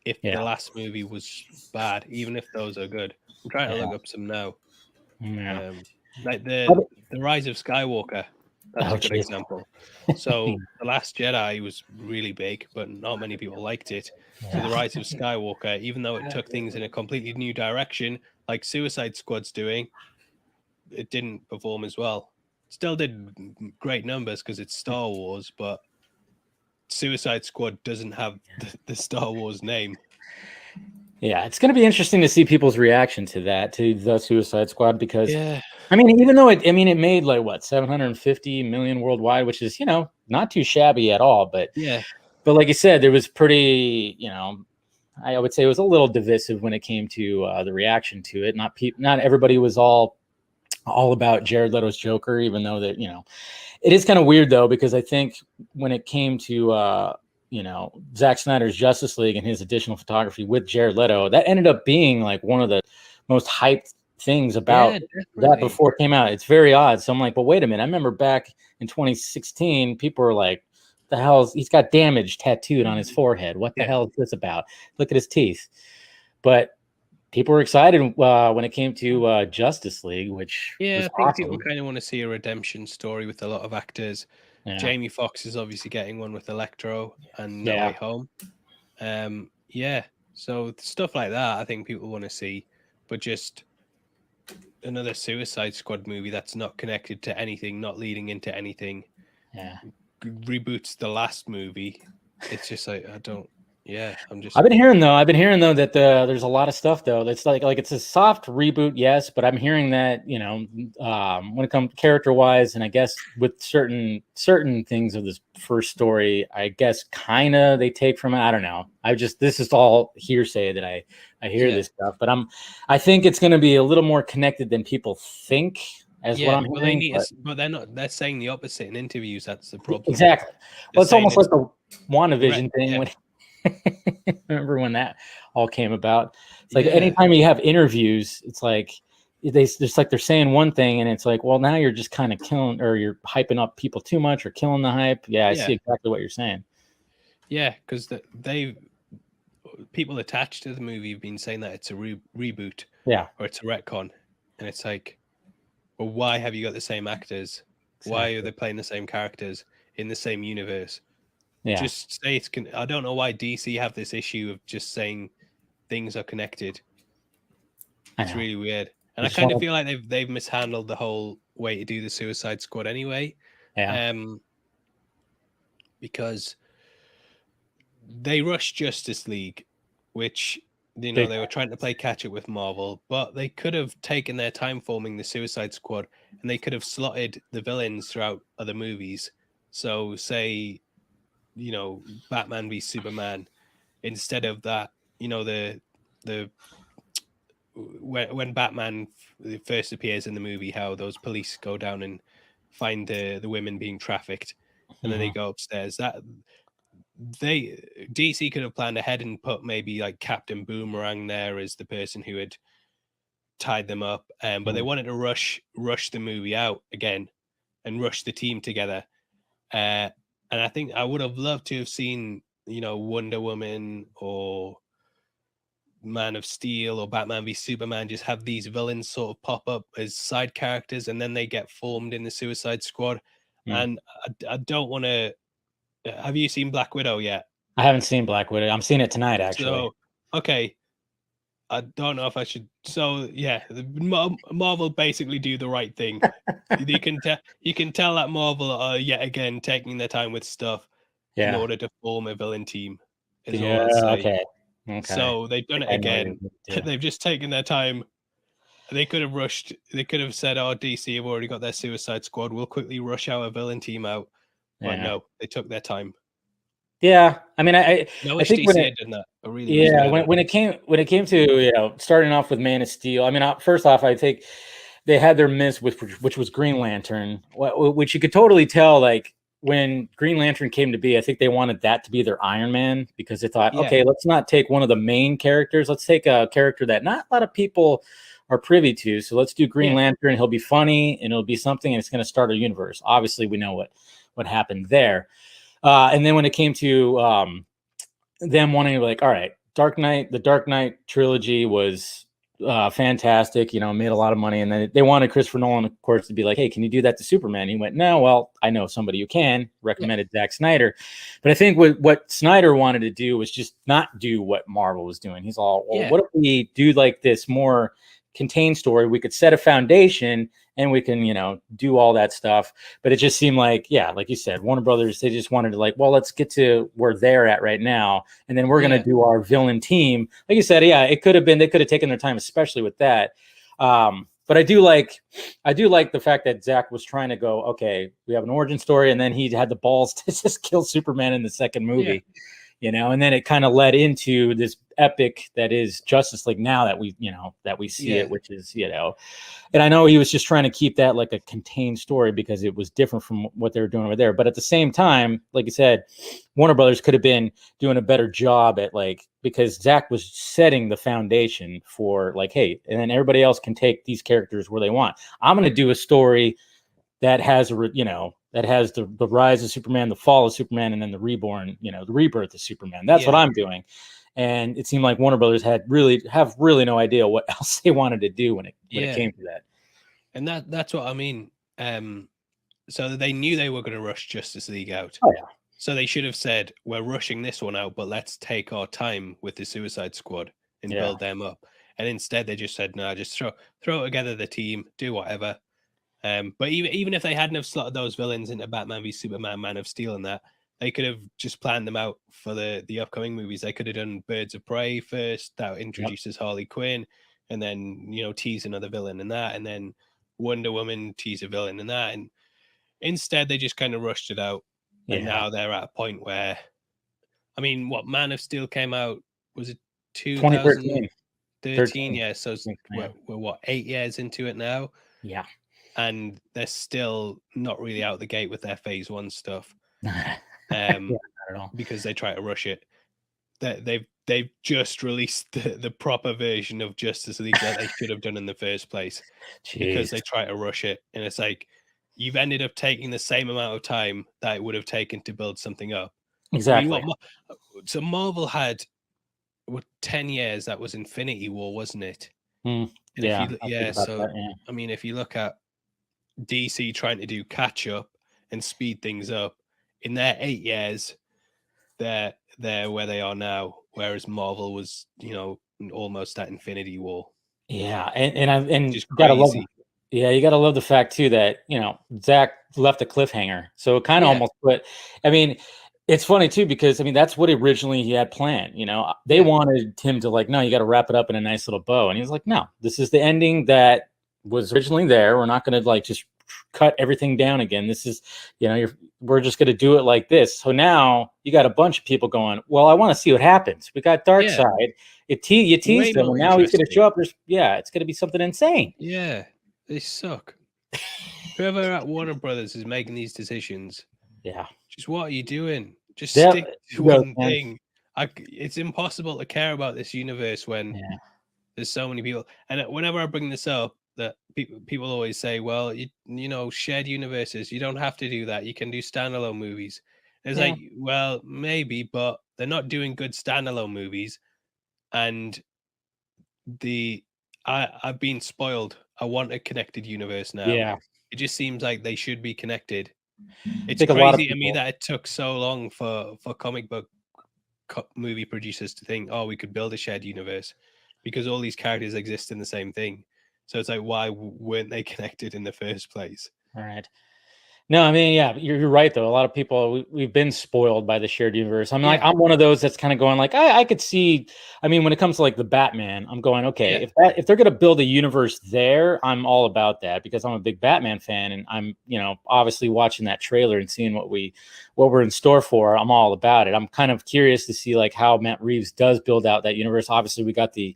If the last movie was bad, even if those are good. I'm trying to look up some now. Yeah. Like the Rise of Skywalker. That's a good example. So The Last Jedi was really big, but not many people liked it. So The Rise of Skywalker, even though it took things in a completely new direction, like Suicide Squad's doing, it didn't perform as well. Still did great numbers because it's Star Wars, but Suicide Squad doesn't have the Star Wars name. Yeah, it's going to be interesting to see people's reaction to that, to the Suicide Squad, because I mean, even though it made like what 750 million worldwide, which is, you know, not too shabby at all, but but like you said, there was pretty, you know, I would say it was a little divisive when it came to the reaction to it. Not everybody was all about Jared Leto's Joker, even though that, you know, it is kind of weird though, because I think when it came to you know, Zack Snyder's Justice League and his additional photography with Jared Leto, that ended up being like one of the most hyped things about that before it came out. It's very odd. So I'm like, but wait a minute. I remember back in 2016, people were like, the hell, he's got damage tattooed on his forehead. What the hell is this about? Look at his teeth. But people were excited when it came to Justice League, which I think awesome. People kind of want to see a redemption story with a lot of actors. Jamie Foxx is obviously getting one with Electro and No Way Home. So stuff like that, I think people want to see, but just another Suicide Squad movie that's not connected to anything, not leading into anything. Reboots the last movie. It's just like I've been hearing though that there's a lot of stuff though that's like it's a soft reboot, yes, but I'm hearing that, you know, when it comes character wise, and I guess with certain things of this first story, I guess kind of they take from it. I don't know. This is all hearsay that I hear this stuff, but I think it's going to be a little more connected than people think. As what I'm hearing, but they're not. They're saying the opposite in interviews. That's the problem. Exactly. Well, it's almost like the WandaVision thing. When remember when that all came about? It's like anytime you have interviews, it's like they're saying one thing, and it's like, well, now you're just kind of killing, or you're hyping up people too much, or killing the hype. I see exactly what you're saying. Yeah, because people attached to the movie have been saying that it's a reboot, or it's a retcon, and it's like, well, why have you got the same actors? Exactly. Why are they playing the same characters in the same universe? Just say it's. I don't know why DC have this issue of just saying things are connected. It's really weird, and I kind of feel like they've mishandled the whole way to do the Suicide Squad anyway. Because they rushed Justice League, which, you know, they were trying to play catch up with Marvel, but they could have taken their time forming the Suicide Squad, and they could have slotted the villains throughout other movies. So say, you know, Batman v Superman, instead of that, you know, the when Batman first appears in the movie, how those police go down and find the women being trafficked, and then they go upstairs. That DC could have planned ahead and put maybe like Captain Boomerang there as the person who had tied them up, but they wanted to rush the movie out again and rush the team together. And I think I would have loved to have seen, Wonder Woman or Man of Steel or Batman v Superman just have these villains sort of pop up as side characters, and then they get formed in the Suicide Squad. And I don't want to. Have you seen Black Widow yet? I haven't seen Black Widow. I'm seeing it tonight, actually. So, okay. I don't know if I should. So yeah, Marvel basically do the right thing. you can tell that Marvel are yet again taking their time with stuff in order to form a villain team. Is all I'll say. Okay. So they've done it again. They've just taken their time. They could have rushed. They could have said, "Oh, DC have already got their Suicide Squad. We'll quickly rush our villain team out." But no, they took their time. Yeah, I mean, I think DC had done that. When it came to starting off with Man of Steel, I mean, first off, I think they had their miss with which was Green Lantern, which you could totally tell. Like when Green Lantern came to be, I think they wanted that to be their Iron Man because they thought, okay, let's not take one of the main characters. Let's take a character that not a lot of people are privy to. So let's do Green Lantern. He'll be funny and it'll be something, and it's going to start a universe. Obviously, we know what happened there. And then when it came to them wanting to all right, the Dark Knight trilogy was fantastic, made a lot of money. And then they wanted Christopher Nolan, of course, to be like, hey, can you do that to Superman? He went, no, well, I know somebody who can, recommended Zack Snyder. But I think what Snyder wanted to do was just not do what Marvel was doing. He's all, well, what if we do like this more contained story? We could set a foundation and we can, do all that stuff. But it just seemed like, like you said, Warner Brothers, they just wanted to let's get to where they're at right now. And then we're going to do our villain team. Like you said, it could have been, they could have taken their time, especially with that. But I do like the fact that Zach was trying to go, okay, we have an origin story. And then he had the balls to just kill Superman in the second movie. And then it kind of led into this epic that is Justice League now that we see it, which is, and I know he was just trying to keep that like a contained story because it was different from what they were doing over there. But at the same time, like you said, Warner Brothers could have been doing a better job at because Zach was setting the foundation for hey, and then everybody else can take these characters where they want. I'm going to do a story that has that has the rise of Superman, the fall of Superman, and then the reborn, the rebirth of Superman. That's what I'm doing. And it seemed like Warner Brothers have really no idea what else they wanted to do when it came to that. And that's what I mean. So they knew they were going to rush Justice League out. Oh, yeah. So they should have said, we're rushing this one out, but let's take our time with the Suicide Squad and build them up. And instead they just said, no, just throw together the team, do whatever. But even if they hadn't have slotted those villains into Batman v Superman, Man of Steel and that, they could have just planned them out for the upcoming movies. They could have done Birds of Prey first, that introduces Harley Quinn, and then, tease another villain in that, and then Wonder Woman, tease a villain in that. And instead, they just kind of rushed it out. And now they're at a point where, I mean, Man of Steel came out, was it 2013? 13, yeah. So we're 8 years into it now? Yeah. And they're still not really out the gate with their phase 1 stuff. Not at all. Because they try to rush it. They've just released the proper version of Justice League that they should have done in the first place. Because they try to rush it. And it's you've ended up taking the same amount of time that it would have taken to build something up. Exactly. So Marvel had 10 years, that was Infinity War, wasn't it? Mm, I mean, if you look at DC trying to do catch up and speed things up in their 8 years, they're where they are now, whereas Marvel was almost at Infinity War. Yeah, and you gotta love you gotta love the fact too that Zach left a cliffhanger, so it kind of almost put. I mean, it's funny too because that's what originally he had planned. They wanted him to no, you got to wrap it up in a nice little bow, and he was like, no, this is the ending that was originally there. We're not going to just cut everything down again. This is, we're just going to do it like this. So now you got a bunch of people going, well, I want to see what happens. We got Darkseid. You teased him, and now he's going to show up. It's going to be something insane. Yeah, they suck. Whoever at Warner Brothers is making these decisions, just what are you doing? Just stick to one thing. It's impossible to care about this universe when there's so many people. And whenever I bring this up, that people always say, well, shared universes, you don't have to do that. You can do standalone movies. And it's like, well, maybe, but they're not doing good standalone movies. And I've been spoiled. I want a connected universe now. Yeah. It just seems like they should be connected. It's crazy to me that it took so long for comic book movie producers to think, oh, we could build a shared universe, because all these characters exist in the same thing. So it's like, why weren't they connected in the first place? All right. No, I mean, yeah, you're right though. A lot of people, we've been spoiled by the shared universe. I'm like, I'm one of those that's kind of going like, I could see. I mean, when it comes to like the Batman, I'm going, okay, if they're gonna build a universe there, I'm all about that, because I'm a big Batman fan, and I'm obviously watching that trailer and seeing what we're in store for. I'm all about it. I'm kind of curious to see like how Matt Reeves does build out that universe. Obviously, we got the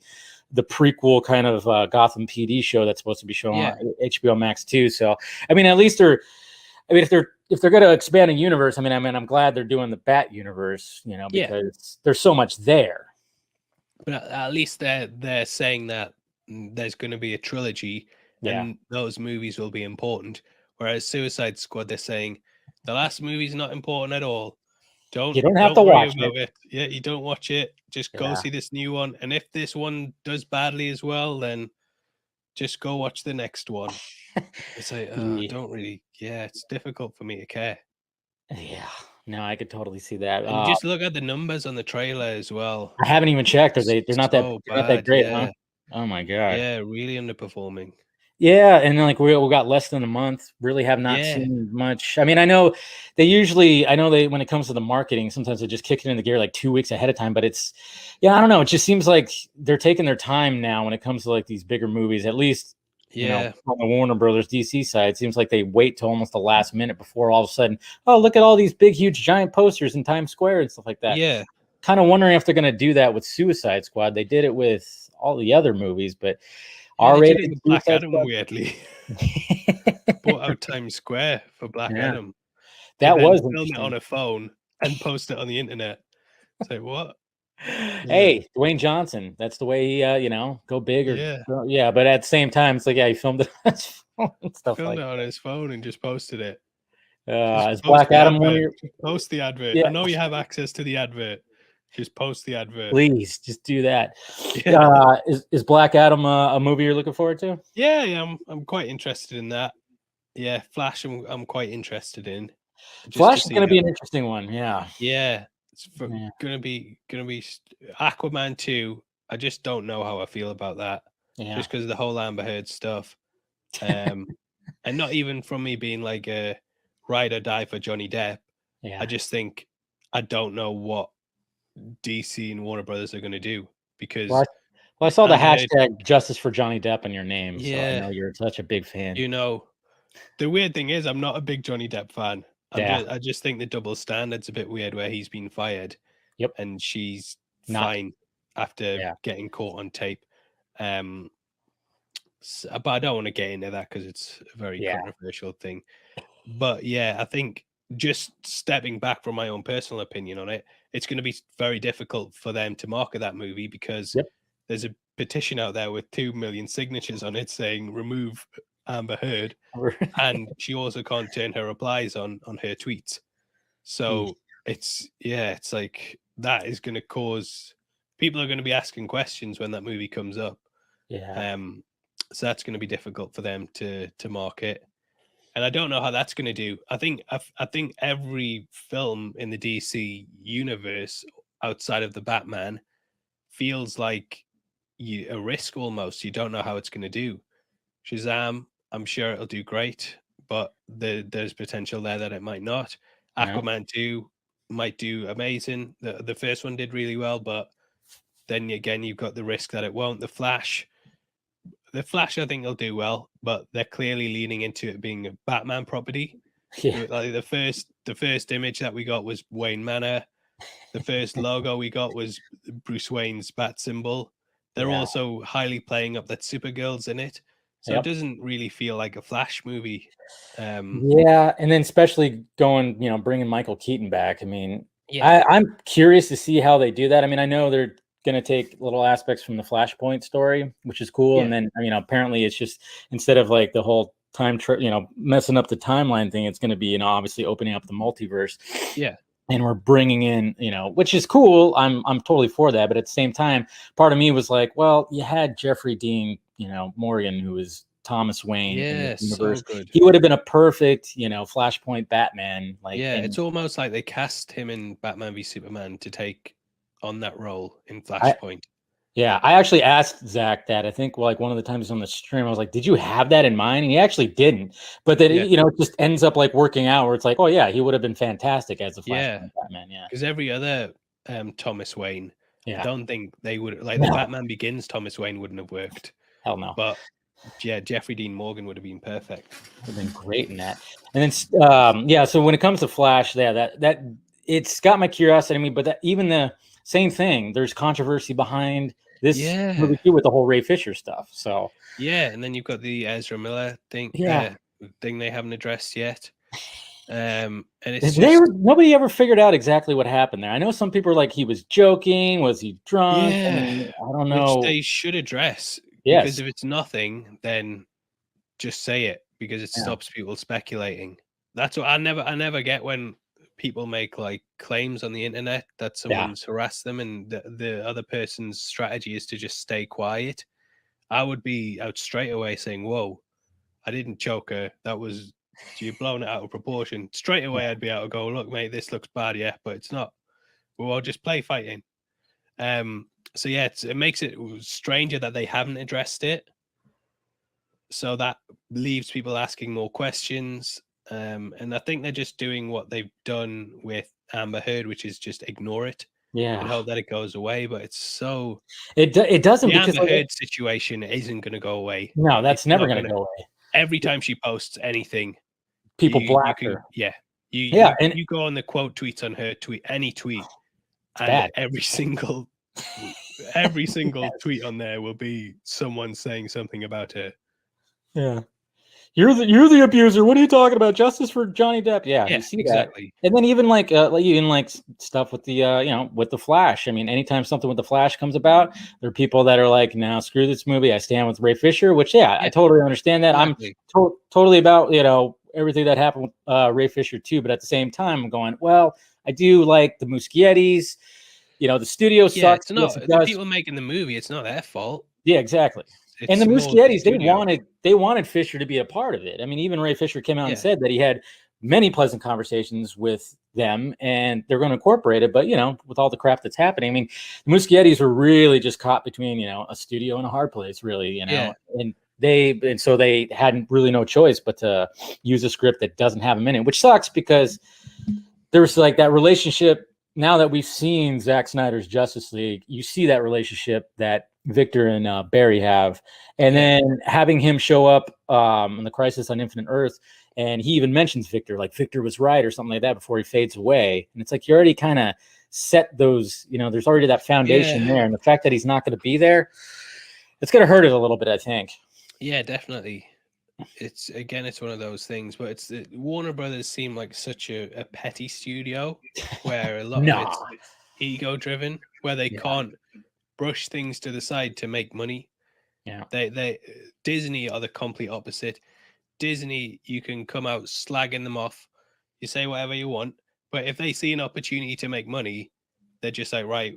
prequel kind of Gotham PD show that's supposed to be shown on HBO Max too. So I mean, at least if they're going to expand a universe, I mean, I'm glad they're doing the Bat universe, because there's so much there. But at least they're saying that there's going to be a trilogy, and those movies will be important. Whereas Suicide Squad, they're saying the last movie's not important at all. You don't have to watch it. Yeah, you don't watch it. Just go see this new one. And if this one does badly as well, then just go watch the next one. It's like, don't really. Yeah, it's difficult for me to care. Yeah, no, I could totally see that. And just look at the numbers on the trailer as well. I haven't even checked. They're not that great, yeah. huh? Oh my god. Yeah, really underperforming. Yeah, and then like we got less than a month. Really have not seen much. I mean, I know they when it comes to the marketing, sometimes they just kick it into gear like 2 weeks ahead of time. But it's, I don't know. It just seems like they're taking their time now when it comes to like these bigger movies. At least, on the Warner Brothers DC side, it seems like they wait till almost the last minute before all of a sudden, oh, look at all these big, huge, giant posters in Times Square and stuff like that. Yeah, kind of wondering if they're going to do that with Suicide Squad. They did it with all the other movies, but. R-rated Black Adam, weirdly. Bought out Times Square for Black Adam. That was film it on a phone and post it on the internet. Say what? Hey, Dwayne Johnson. That's the way he, go big or But at the same time, it's like he filmed it on his phone and stuff filmed like it on his phone and just posted it. Is Black Adam one of your... Post the advert. Yeah. I know you have access to the advert. Just post the advert. Please, just do that. Is Black Adam a movie you're looking forward to? Yeah, I'm quite interested in that. Yeah, Flash, I'm quite interested in. Flash is going to be an interesting one. Yeah, it's going to be Aquaman 2. I just don't know how I feel about that. Yeah. Just because of the whole Amber Heard stuff, and not even from me being like a ride or die for Johnny Depp. Yeah, I just think I don't know what DC and Warner Brothers are going to do, because I saw the hashtag Justice for Johnny Depp in your name, so I know you're such a big fan. The weird thing is I'm not a big Johnny Depp fan. I just think the double standard's a bit weird, where he's been fired and she's fine after getting caught on tape. But I don't want to get into that because it's a very controversial thing. But I think just stepping back from my own personal opinion on it, it's going to be very difficult for them to market that movie, because there's a petition out there with 2 million signatures on it saying remove Amber Heard, and she also can't turn her replies on her tweets. So it's like that is going to cause people are going to be asking questions when that movie comes up. So that's going to be difficult for them to market. And I don't know how that's going to do. I think every film in the DC universe outside of the Batman feels like a risk almost. You don't know how it's going to do. Shazam, I'm sure it'll do great, but there's potential there that it might not. Aquaman 2 might do amazing. The first one did really well, but then again, you've got the risk that it won't. The Flash, the Flash, I think, will do well, but they're clearly leaning into it being a Batman property. Yeah. Like the first image that we got was Wayne Manor. The first logo we got was Bruce Wayne's bat symbol. They're Yeah. also highly playing up that Supergirl's in it, so Yep. it doesn't really feel like a Flash movie. Yeah, and then especially going, bringing Michael Keaton back. I mean, Yeah. I'm curious to see how they do that. I mean, I know they're going to take little aspects from the Flashpoint story, which is cool. Yeah. And then, apparently it's just instead of like the whole time, messing up the timeline thing, it's going to be, obviously opening up the multiverse. Yeah. And we're bringing in, which is cool. I'm totally for that. But at the same time, part of me was like, well, you had Jeffrey Dean, Morgan, who was Thomas Wayne in Yeah, the universe. so good. He would have been a perfect, Flashpoint Batman. It's almost like they cast him in Batman v Superman to take on that role in Flashpoint. I actually asked Zach that. I think like one of the times on the stream, I was like, "Did you have that in mind?" And he actually didn't. But then it just ends up like working out where it's like, "Oh yeah, he would have been fantastic as a Flashpoint Batman." Yeah, because every other Thomas Wayne, I don't think they would like No. the Batman Begins Thomas Wayne wouldn't have worked. Hell no. But yeah, Jeffrey Dean Morgan would have been perfect. Would have been great in that. And then so when it comes to Flash, that it's got my curiosity. I mean, but even the same thing. There's controversy behind this movie too with the whole Ray Fisher stuff. So and then you've got the Ezra Miller thing. Thing they haven't addressed yet. And it's nobody ever figured out exactly what happened there. I know some people are like, he was joking. Was he drunk? Yeah, I mean, I don't know. Which they should address. Yes. Because if it's nothing, then just say it because it stops people speculating. That's what I never get when people make like claims on the internet that someone's harassed them and the other person's strategy is to just stay quiet. I would be out straight away saying, "Whoa, I didn't choke her. That was you're blowing it out of proportion." Straight away, I'd be able to go, "Look, mate, this looks bad, yeah, but it's not. Well, I'll just play fighting." So yeah, it makes it stranger that they haven't addressed it. So that leaves people asking more questions. And I think they're just doing what they've done with Amber Heard, which is just ignore it. And hope that it goes away. But it's so it doesn't the because Amber Heard situation isn't going to go away. No, that's never going to go away. Every time she posts anything, people black her. You go on the quote tweets on her tweet, any tweet, and bad. every single tweet on there will be someone saying something about her. Yeah. You're the abuser. What are you talking about? Justice for Johnny Depp. Yeah, you see exactly. That. And then even like stuff with the with the Flash. I mean, anytime something with the Flash comes about, there are people that are like, "Now screw this movie. I stand with Ray Fisher." Which I totally understand that. Exactly. I'm totally about everything that happened with Ray Fisher too. But at the same time, I'm going, well, I do like the Muschiettis. The studio sucks. It's not the people making the movie. It's not their fault. Yeah, exactly. And the Muschiettis, they wanted Fisher to be a part of it. I mean, even Ray Fisher came out and said that he had many pleasant conversations with them, and they're going to incorporate it. But with all the crap that's happening, I mean, the Muschiettis were really just caught between a studio and a hard place, really. And so they hadn't really no choice but to use a script that doesn't have them in it, which sucks because there was like that relationship. Now that we've seen Zack Snyder's Justice League, you see that relationship that Victor and Barry have, and then having him show up in the Crisis on Infinite Earth, and he even mentions Victor, like Victor was right or something like that before he fades away. And it's like you already kind of set those, there's already that foundation there, and the fact that he's not going to be there, it's going to hurt it a little bit, I think. Yeah, definitely. It's one of those things, but Warner Brothers seem like such a petty studio where a lot of it's ego driven, where they can't brush things to the side to make money. They Disney are the complete opposite. Disney, you can come out slagging them off, you say whatever you want, but if they see an opportunity to make money, they're just like, right,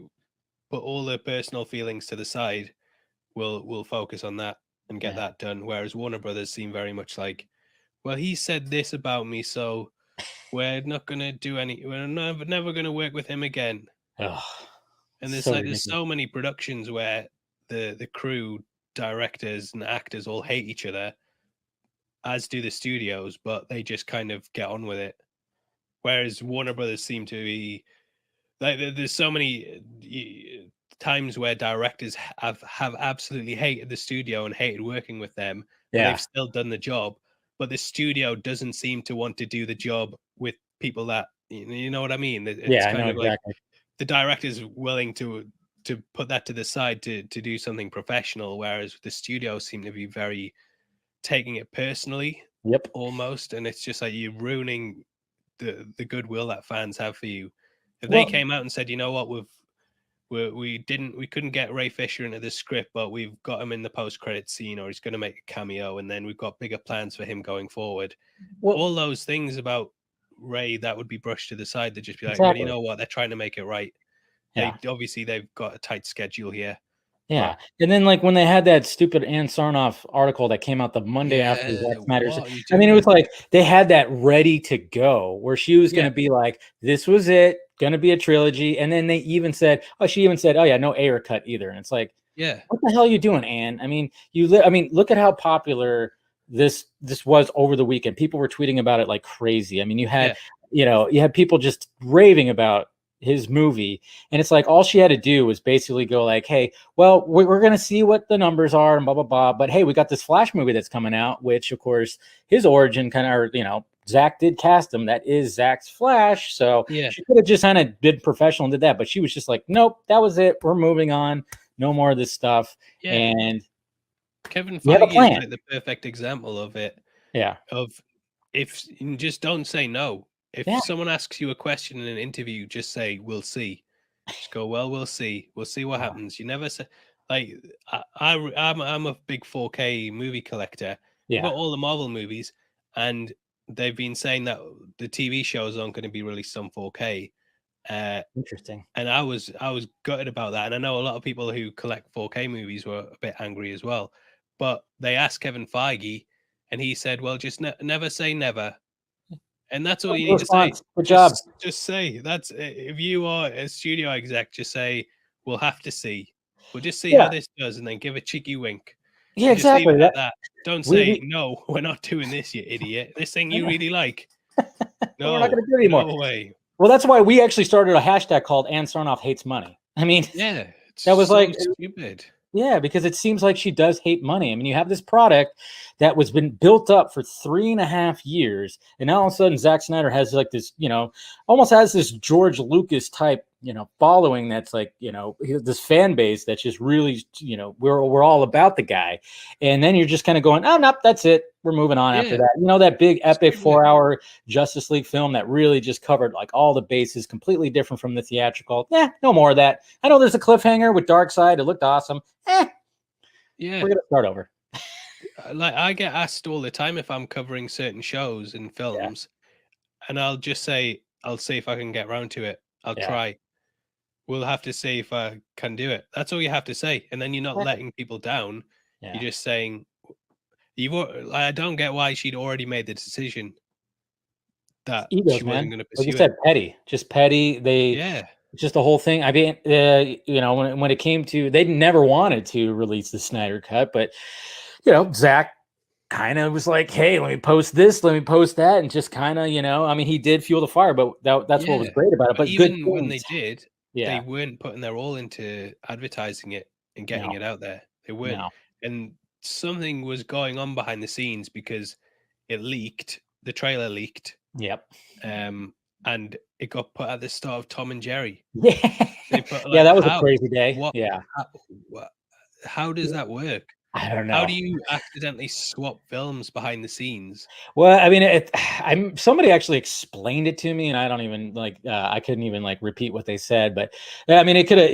put all the personal feelings to the side, we'll focus on that and get that done. Whereas Warner Brothers seem very much like, well, he said this about me, so we're not gonna do we're never gonna work with him again. And there's so many productions where the crew, directors and actors all hate each other, as do the studios, but they just kind of get on with it. Whereas Warner Brothers seem to be like, there's so many times where directors have absolutely hated the studio and hated working with them, but Yeah. they've still done the job. But the studio doesn't seem to want to do the job with people that you know what I mean. It's Yeah, I kind know of like exactly. the director's willing to put that to the side to do something professional, whereas the studios seem to be very taking it personally, Yep. almost, and it's just like you're ruining the goodwill that fans have for you. If they Well, came out and said, you know what, we couldn't get Ray Fisher into the script, but we've got him in the post-credit scene, or he's going to make a cameo, and then we've got bigger plans for him going forward. well, All those things about Ray that would be brushed to the side. They'd just be like, well, you exactly. know what, they're trying to make it right. Yeah. They've got a tight schedule here. Yeah. And then like when they had that stupid Ann Sarnoff article that came out the Monday after Yeah, Zack Snyder's, what are you I mean, it was doing? like they had that ready to go where she was going Yeah. to be like, this was it, going to be a trilogy. And then they even said, she even said, oh yeah, no Ayer cut either. And it's like, Yeah. what the hell are you doing, Ann? I mean, look at how popular this was over the weekend. People were tweeting about it like crazy. I mean, you had people just raving about his movie, and it's like all she had to do was basically go like, hey, well, we're going to see what the numbers are and blah blah blah, but hey, we got this Flash movie that's coming out, which of course his origin kind of, Zach did cast him. That is Zach's Flash, so she could have just kind of been professional and did that, but she was just like, nope, that was it, we're moving on, no more of this stuff. And Kevin Feige is like the perfect example of it. Yeah. Of if you just don't say no. If someone asks you a question in an interview, just say, we'll see. Just go, well, we'll see. We'll see what happens. You never say, like, I'm a big 4K movie collector. I've got all the Marvel movies, and they've been saying that the TV shows aren't going to be released on 4K. Interesting. And I was gutted about that. And I know a lot of people who collect 4K movies were a bit angry as well. But they asked Kevin Feige, and he said, well, just never say never. And that's all you need to say. Good job. Just say that's if you are a studio exec, just say we'll have to see. We'll just see how this does, and then give a cheeky wink. Yeah, exactly. That. Don't say no. We're not doing this, you idiot. This thing you really like. No, we're not going to do it anymore. No way. Well, that's why we actually started a hashtag called Ann Sarnoff hates money. I mean, that was so like stupid. Yeah, because it seems like she does hate money. I mean, you have this product that was been built up for 3.5 years, and now all of a sudden Zack Snyder has like this, almost has this George Lucas type, following that's like, this fan base that's just really, we're all about the guy. And then you're just kind of going, oh, nope, that's it. We're moving on after that. That big epic 4-hour Justice League film that really just covered like all the bases, completely different from the theatrical. No more of that. I know there's a cliffhanger with Darkseid. It looked awesome. Yeah. We're going to start over. Like I get asked all the time if I'm covering certain shows and films, and I'll just say, I'll see if I can get around to it. I'll try. We'll have to see if I can do it. That's all you have to say. And then you're not letting people down. You're just saying, I don't get why she'd already made the decision that Egos, she wasn't going to pursue like you said, petty. Just petty. Just the whole thing. I mean, when it came to, they never wanted to release the Snyder Cut, but Zach kind of was like, hey, let me post this, let me post that, and just kind of, I mean, he did fuel the fire, but that's what was great about it. But even when they did, they weren't putting their all into advertising it and getting it out there. They weren't. And something was going on behind the scenes because it leaked. The trailer leaked. Yep. And it got put at the start of Tom and Jerry. Yeah. They put, that was a crazy day. How does that work? I don't know. How do you accidentally swap films behind the scenes? Well, I mean, somebody actually explained it to me, and I don't even I couldn't even repeat what they said. But I mean, it could have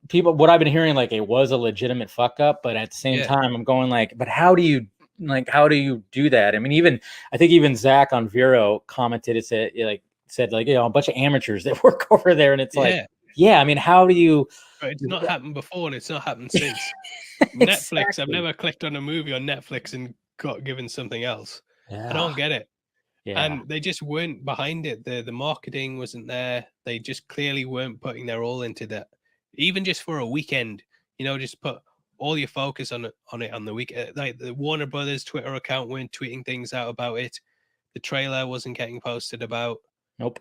people. What I've been hearing, it was a legitimate fuck up, but at the same time, I'm going but how do you do that? I mean, I think even Zach on Vero commented. It said a bunch of amateurs that work over there, and it's I mean, how do you? But it's not happened before, and it's not happened since. Netflix. I've never clicked on a movie on Netflix and got given something else. I don't get it. And they just weren't behind it. The marketing wasn't there. They just clearly weren't putting their all into that. Even just for a weekend, just put all your focus on it on the weekend. Like the Warner Brothers Twitter account weren't tweeting things out about it. The trailer wasn't getting posted about. Nope.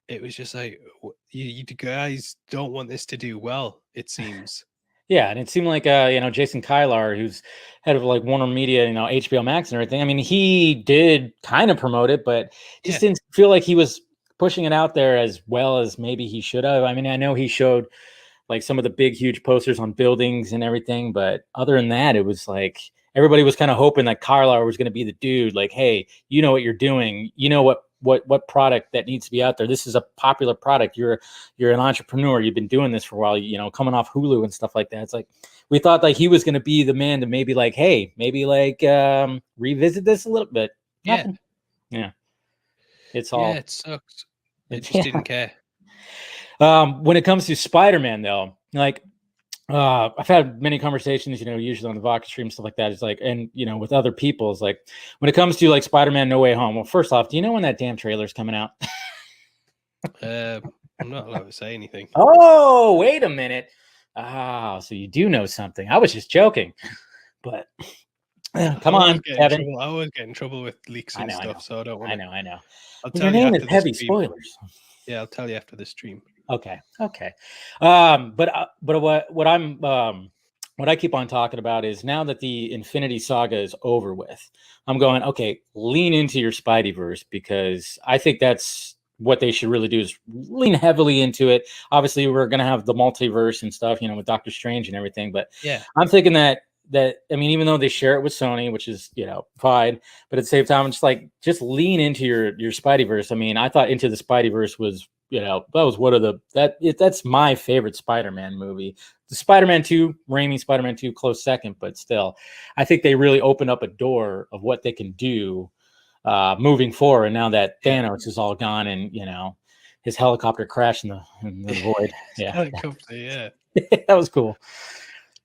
it was just like you guys don't want this to do well. It seems. Yeah, and it seemed like Jason Kylar, who's head of like Warner Media, HBO Max and everything. I mean, he did kind of promote it, but just Yeah. didn't feel like he was pushing it out there as well as maybe he should have. I mean, I know he showed like some of the big, huge posters on buildings and everything, but other than that, it was like everybody was kind of hoping that Kylar was going to be the dude. Like, hey, you know what you're doing. You know what product that needs to be out there. This is a popular product. You're an entrepreneur. You've been doing this for a while, coming off Hulu and stuff like that. It's like we thought like he was going to be the man to maybe like, hey, maybe like revisit this a little bit. Nothing. Yeah. It's all. Yeah, it sucks. It just didn't care. When it comes to Spider-Man, though, like I've had many conversations, usually on the Vodka stream, stuff like that. It's like, and with other people, it's like when it comes to like Spider-Man No Way Home. Well, first off, do you know when that damn trailer's coming out? I'm not allowed to say anything. Oh, wait a minute. So you do know something. I was just joking, but come on, Kevin. I always get in trouble with leaks and stuff, so I don't want to. I know. I'll Your name is heavy spoilers. Yeah, I'll tell you after the stream. Okay. But what I keep on talking about is now that the Infinity Saga is over with, I'm going, okay, lean into your Spideyverse, because I think that's what they should really do, is lean heavily into it. Obviously, we're going to have the multiverse and stuff, with Doctor Strange and everything. But yeah, I'm thinking that I mean, even though they share it with Sony, which is fine, but at the same time, it's like just lean into your Spideyverse. I mean, I thought Into the Spideyverse was that was one of that's my favorite Spider-Man movie. The Spider-Man 2, Raimi Spider-Man 2, close second, but still, I think they really opened up a door of what they can do moving forward. Now that Thanos is all gone and his helicopter crashed in the void. Yeah, helicopter. Yeah, that was cool.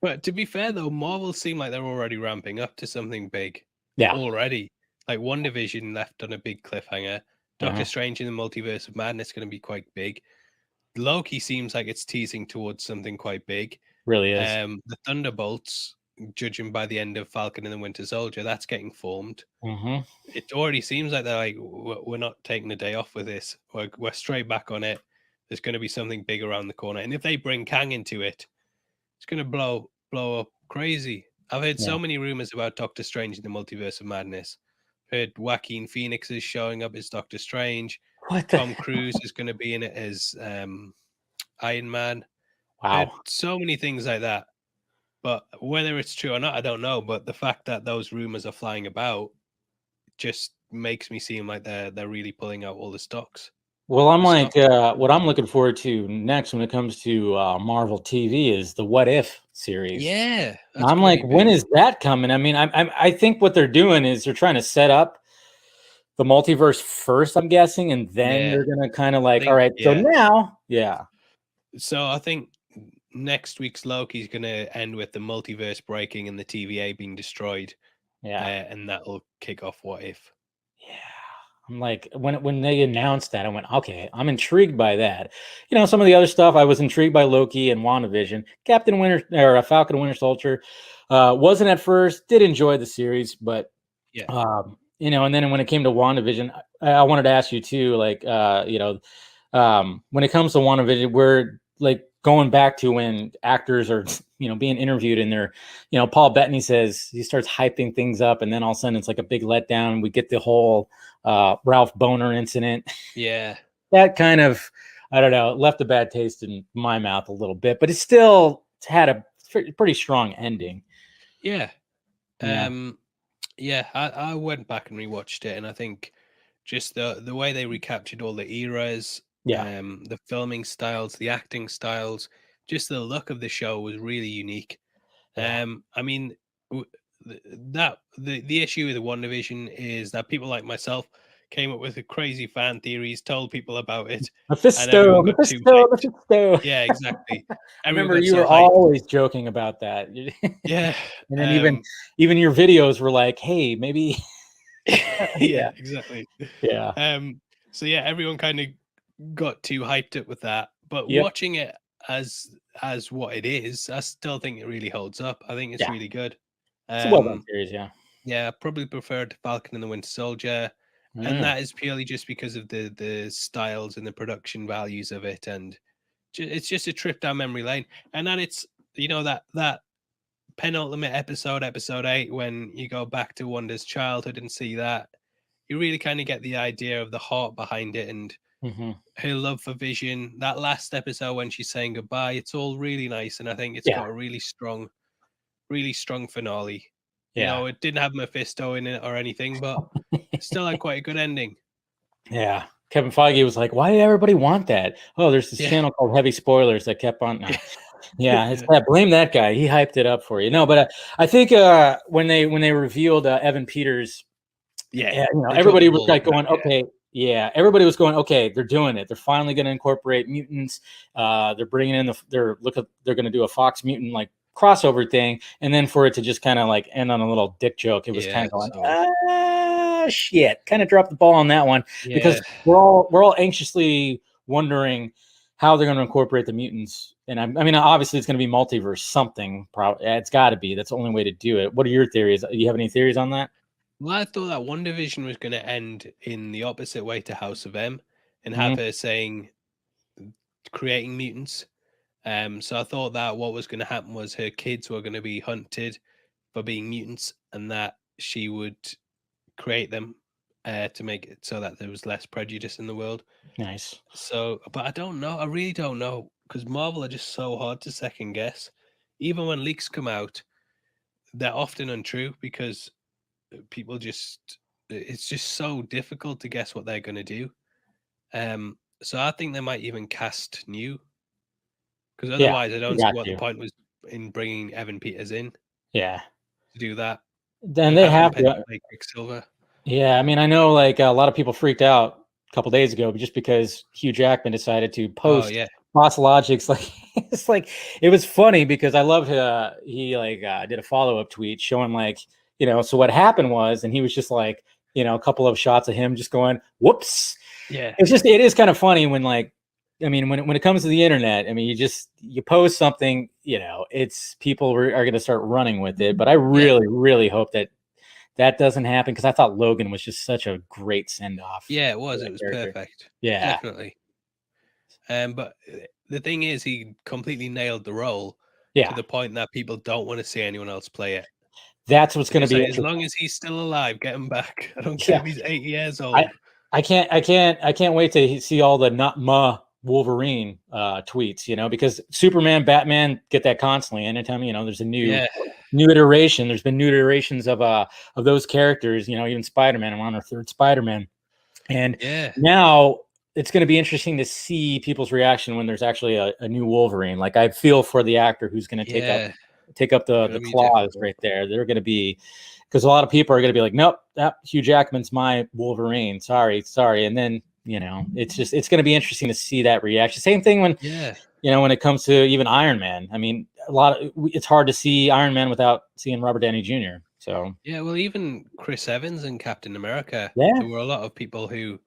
But to be fair, though, Marvel seem like they're already ramping up to something big. Yeah, already. Like WandaVision left on a big cliffhanger. Doctor Strange in the Multiverse of Madness is going to be quite big. Loki seems like it's teasing towards something quite big. Really is. The Thunderbolts, judging by the end of Falcon and the Winter Soldier, that's getting formed. It already seems like they're like, we're not taking a day off with this. We're straight back on it. There's going to be something big around the corner. And if they bring Kang into it, it's going to blow up crazy. I've heard so many rumors about Doctor Strange in the Multiverse of Madness. Heard Joaquin Phoenix is showing up as Doctor Strange. Tom Cruise is going to be in it as Iron Man. Wow. Heard so many things like that. But whether it's true or not, I don't know. But the fact that those rumors are flying about just makes me seem like they're really pulling out all the stocks. Well, I'm like, what I'm looking forward to next when it comes to Marvel TV is the What If series. Yeah, I'm like, when is that coming? I mean, I think what they're doing is they're trying to set up the multiverse first, I'm guessing, and then they're gonna kind of like, all right, so now, So I think next week's Loki is gonna end with the multiverse breaking and the TVA being destroyed. And that'll kick off What If. Yeah. I'm like, when they announced that, I went, okay, I'm intrigued by that. Some of the other stuff, I was intrigued by Loki and WandaVision. Falcon and Winter Soldier wasn't at first, did enjoy the series, but and then when it came to WandaVision, I wanted to ask you too, like, when it comes to WandaVision, we're like going back to when actors are, being interviewed and they're, Paul Bettany says he starts hyping things up, and then all of a sudden it's like a big letdown. We get the whole Ralph Boner incident. Yeah. That kind of, I don't know, left a bad taste in my mouth a little bit, but it still had a pretty strong ending. Yeah. I went back and rewatched it, and I think just the way they recaptured all the eras, the filming styles, the acting styles, just the look of the show was really unique. I mean, the issue with the WandaVision is that people like myself came up with the crazy fan theories, told people about it. Mephisto. Yeah, exactly. I remember you were always joking about that. Yeah. And then even your videos were like, hey, maybe. Yeah, exactly. Yeah. So yeah, everyone kind of got too hyped up with that. But watching it as what it is, I still think it really holds up. I think it's really good. It's a well-done series, Yeah, I probably preferred Falcon and the Winter Soldier. And that is purely just because of the styles and the production values of it, and it's just a trip down memory lane. And then it's that penultimate episode 8, when you go back to Wanda's childhood and see that, you really kind of get the idea of the heart behind it and her love for Vision. That last episode when she's saying goodbye, it's all really nice, and I think it's got a really strong finale. Yeah. It didn't have Mephisto in it or anything, but still had quite a good ending. Yeah. Kevin Feige was like, why did everybody want that? Oh, there's this channel called Heavy Spoilers that kept on. No. Yeah, it's blame that guy. He hyped it up for you. No, but I think when they revealed Evan Peters, everybody was like going, okay, everybody was going, okay, they're doing it. They're finally going to incorporate mutants. They're bringing in they're going to do a Fox mutant like crossover thing, and then for it to just kind of like end on a little dick joke, it was kind of like, shit, kind of dropped the ball on that one because we're all anxiously wondering how they're going to incorporate the mutants. And I mean, obviously it's going to be multiverse something. Probably it's got to be. That's the only way to do it. What are your theories? Do you have any theories on that? Well, I thought that WandaVision was going to end in the opposite way to House of M, and have her saying creating mutants. So I thought that what was going to happen was her kids were going to be hunted for being mutants, and that she would create them to make it so that there was less prejudice in the world. Nice. So, but I don't know. I really don't know, because Marvel are just so hard to second guess. Even when leaks come out, they're often untrue because people it's just so difficult to guess what they're going to do. So I think they might even cast new, because otherwise I don't see what the point was in bringing Evan Peters in. Yeah. To do that. Then they have to like Quicksilver. Yeah, I mean, I know like a lot of people freaked out a couple days ago just because Hugh Jackman decided to post Boss Logic's like it's like it was funny because I loved he did a follow-up tweet showing like, so what happened was, and he was just like, a couple of shots of him just going, whoops. Yeah. It is kind of funny when like, I mean, when it comes to the internet, I mean, you post something, it's people are going to start running with it. But I really, really hope that doesn't happen, because I thought Logan was just such a great send off. Yeah, it was. It was perfect. Yeah, definitely. But the thing is, he completely nailed the role to the point that people don't want to see anyone else play it. That's what's going to be. As long as he's still alive, get him back. I don't care if he's 80 years old. I can't wait to see all the not ma Wolverine tweets, because Superman, Batman get that constantly. Anytime there's a new iteration, there's been new iterations of those characters. Even Spider-Man. I'm on our third Spider-Man, and now it's going to be interesting to see people's reaction when there's actually a new Wolverine. Like, I feel for the actor who's going to take up the claws right there. They're going to be, because a lot of people are going to be like, nope, that Hugh Jackman's my Wolverine. Sorry, and then. It's going to be interesting to see that reaction. Same thing when, when it comes to even Iron Man. I mean, it's hard to see Iron Man without seeing Robert Downey Jr. So well, even Chris Evans and Captain America. There were a lot of people who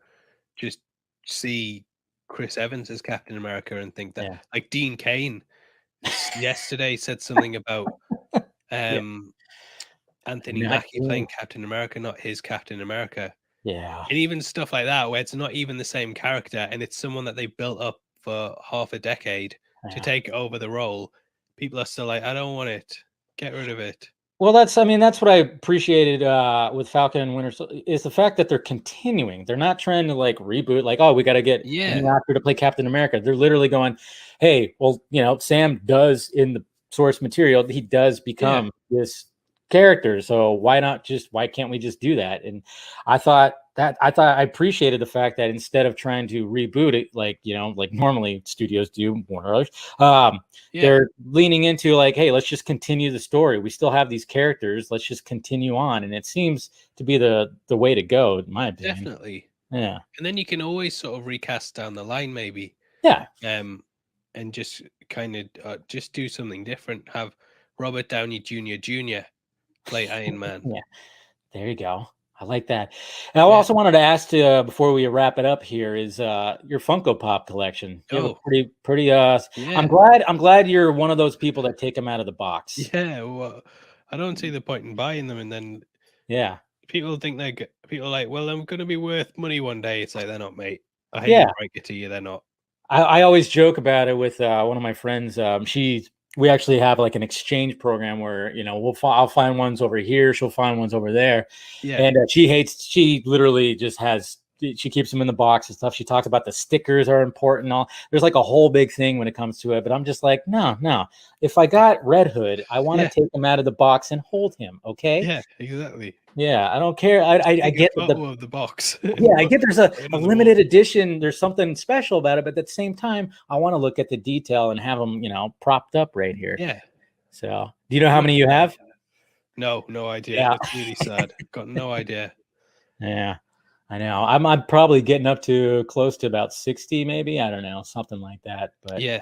just see Chris Evans as Captain America and think that, like Dean Cain yesterday said something about Anthony Mackie playing Captain America, not his Captain America. Yeah. And even stuff like that, where it's not even the same character and it's someone that they built up for half a decade to take over the role. People are still like, I don't want it. Get rid of it. Well, that's what I appreciated with Falcon and Winter Soldier, is the fact that they're continuing. They're not trying to like reboot, like, oh, we got to get a new actor to play Captain America. They're literally going, hey, well, Sam does in the source material, he does become this character, so why can't we just do that? And I appreciated the fact that instead of trying to reboot it like normally studios do, Warner Brothers, they're leaning into like, hey, let's just continue the story. We still have these characters, let's just continue on. And it seems to be the way to go, in my opinion. Definitely. And then you can always sort of recast down the line, maybe. And just kind of just do something different. Have Robert Downey Jr. play Iron Man. There you go. I like that. And I also wanted to ask before we wrap it up here is your Funko Pop collection. Pretty. I'm glad you're one of those people that take them out of the box. Well, I don't see the point in buying them and then people think they're good. People are like, well, I'm going to be worth money one day. It's like, they're not, mate. I hate Yeah. to break it to you, they're not. I always joke about it with one of my friends. We actually have like an exchange program where, you know, I'll find ones over here, she'll find ones over there. Yeah. And she literally just she keeps them in the box and stuff. She talks about the stickers are important. There's like a whole big thing when it comes to it. But I'm just like, no. If I got Red Hood, I want to take him out of the box and hold him. Okay. Yeah, exactly. Yeah, I don't care. I get of the box. Yeah, I get there's a limited edition. There's something special about it, but at the same time, I want to look at the detail and have them, you know, propped up right here. Yeah. So, do you know how many you have? No idea. Yeah. It's really sad. Got no idea. Yeah, I know. I'm probably getting up to close to about 60, maybe. I don't know, something like that. But yeah,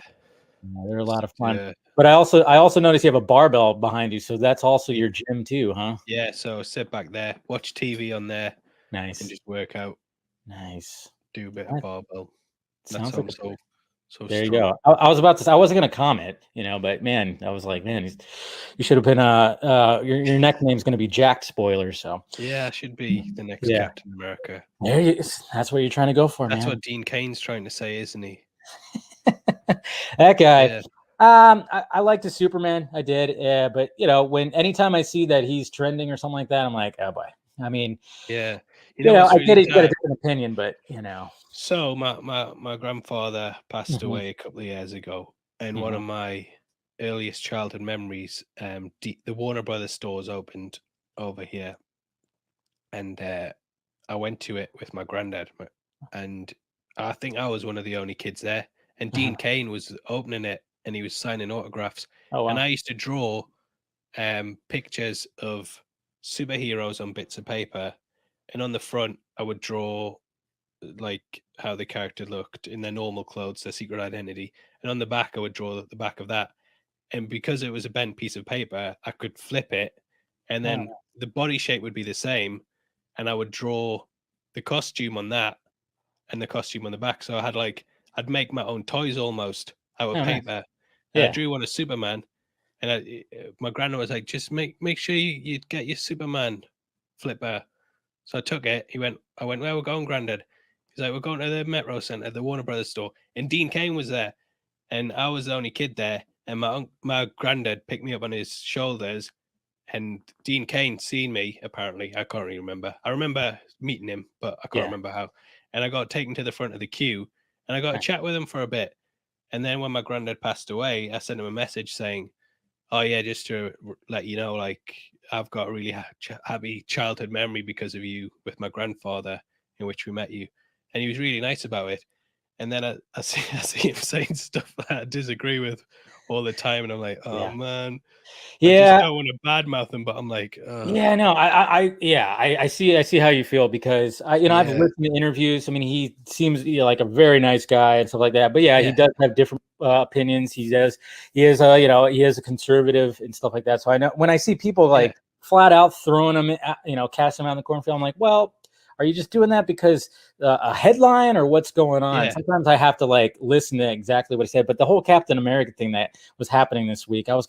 they're a lot of fun. Yeah. But I also noticed you have a barbell behind you, so that's also your gym too, huh? Yeah. So sit back there, watch TV on there, nice, and just work out. Nice. Do a bit of barbell. Sounds like so there strong. You go. I was about to say, I wasn't going to comment, you know, but man, I was like, man, you should have been your neck name's going to be Jack Spoiler. So yeah, I should be the next Captain America. That's what you're trying to go for. That's man. what Dean Cain's trying to say, isn't he? That guy. Yeah. I liked the Superman. I did. But you know, anytime I see that he's trending or something like that, I'm like, oh boy. I mean, yeah, you know I get it. Got a different opinion, but you know. So my grandfather passed away a couple of years ago, and one of my earliest childhood memories, the Warner Brothers stores opened over here, and I went to it with my granddad, and I think I was one of the only kids there, and Dean Cain was opening it, and he was signing autographs. Oh, wow. And I used to draw pictures of superheroes on bits of paper, and on the front I would draw like how the character looked in their normal clothes, their secret identity, and on the back I would draw the back of that. And because it was a bent piece of paper, I could flip it, and then the body shape would be the same, and I would draw the costume on that and the costume on the back. So I'd make my own toys almost out of paper. Nice. And I drew one of Superman, and my grandma was like, just make sure you get your Superman flipper. So I took it. I went, where we're going, Granddad? He's like, we're going to the Metro Center, the Warner Brothers store. And Dean Cain was there. And I was the only kid there. And my granddad picked me up on his shoulders. And Dean Cain seen me, apparently. I can't really remember. I remember meeting him, but I can't remember how. And I got taken to the front of the queue. And I got a chat with him for a bit. And then when my granddad passed away, I sent him a message saying, oh, yeah, just to let you know, like, I've got a really happy childhood memory because of you with my grandfather, in which we met you. And he was really nice about it. And then I see him saying stuff that I disagree with all the time. And I'm like, oh, man. Yeah. I just don't want to badmouth him, but I'm like, yeah, no, I see how you feel, because I've listened to interviews. I mean, he seems like a very nice guy and stuff like that. But he does have different opinions. He is a conservative and stuff like that. So I know when I see people like flat out throwing him, casting him out in the cornfield, I'm like, well, are you just doing that because a headline, or what's going on? Sometimes I have to like listen to exactly what he said. But the whole Captain America thing that was happening this week, I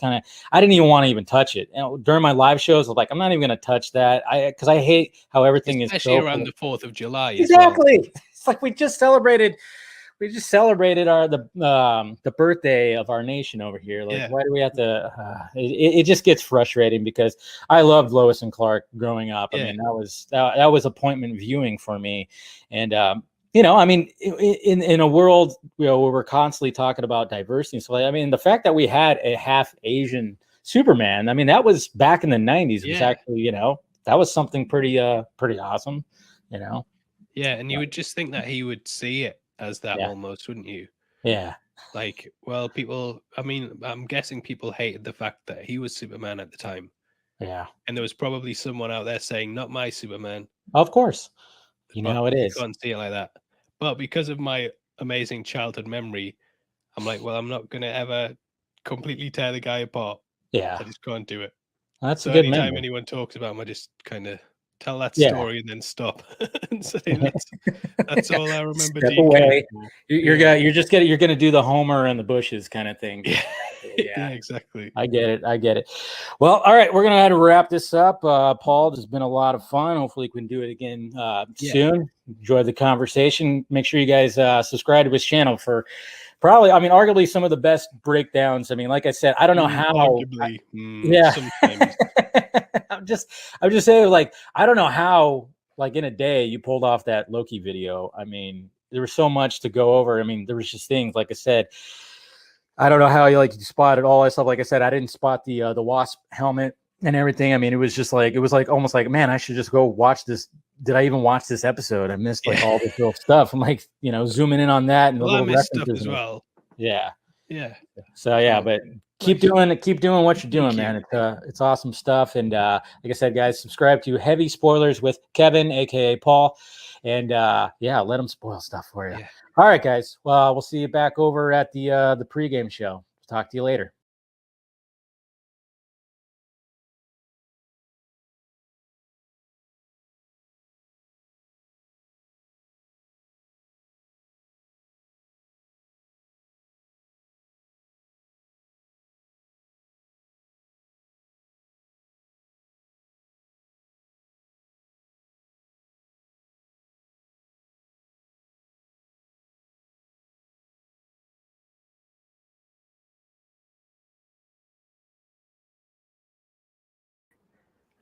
didn't even want to even touch it. During my live shows, I was like, I'm not even going to touch that. Because I hate how everything is. Especially around the 4th of July. Exactly. Well. It's like we just celebrated the birthday of our nation over here. Like, why do we have to? It just gets frustrating, because I loved Lois and Clark growing up. I mean, that was appointment viewing for me, and I mean, in a world where we're constantly talking about diversity, so I mean, the fact that we had a half Asian Superman, I mean, that was back in the 90s. It was actually, that was something pretty awesome, Yeah, and you would just think that he would see it as that almost, wouldn't you? Yeah. Like, well, I'm guessing people hated the fact that he was Superman at the time. Yeah. And there was probably someone out there saying, not my Superman. Of course. You know how it is. You can't see it like that. But because of my amazing childhood memory, I'm like, well, I'm not going to ever completely tear the guy apart. Yeah. I just can't do it. That's a good memory. Anytime anyone talks about him, I just kind of tell that story and then stop and say that's all I remember. Step away. You're gonna do the Homer and the bushes kind of thing. Yeah, exactly. I get it. Well, all right, we're gonna have to wrap this up. Paul, this has been a lot of fun. Hopefully, we can do it again soon. Enjoy the conversation. Make sure you guys subscribe to his channel for probably, I mean, arguably some of the best breakdowns. I mean, like I said, I don't know how. Arguably, sometimes. I'm just saying, like, I don't know how, like, in a day you pulled off that Loki video. I mean, there was so much to go over. I mean, there was just things, like I said. I don't know how you spotted all that stuff. Like I said, I didn't spot the Wasp helmet and everything. I mean, it was like almost like, man, I should just go watch this. Did I even watch this episode? I missed all this little stuff. I'm like, zooming in on that and the little I missed references stuff as well. Yeah. So yeah, but keep doing what you're doing, man. It's awesome stuff. And like I said, guys, subscribe to Heavy Spoilers with Kevin, aka Paul, and let him spoil stuff for you. All right, guys. Well, we'll see you back over at the pregame show. Talk to you later.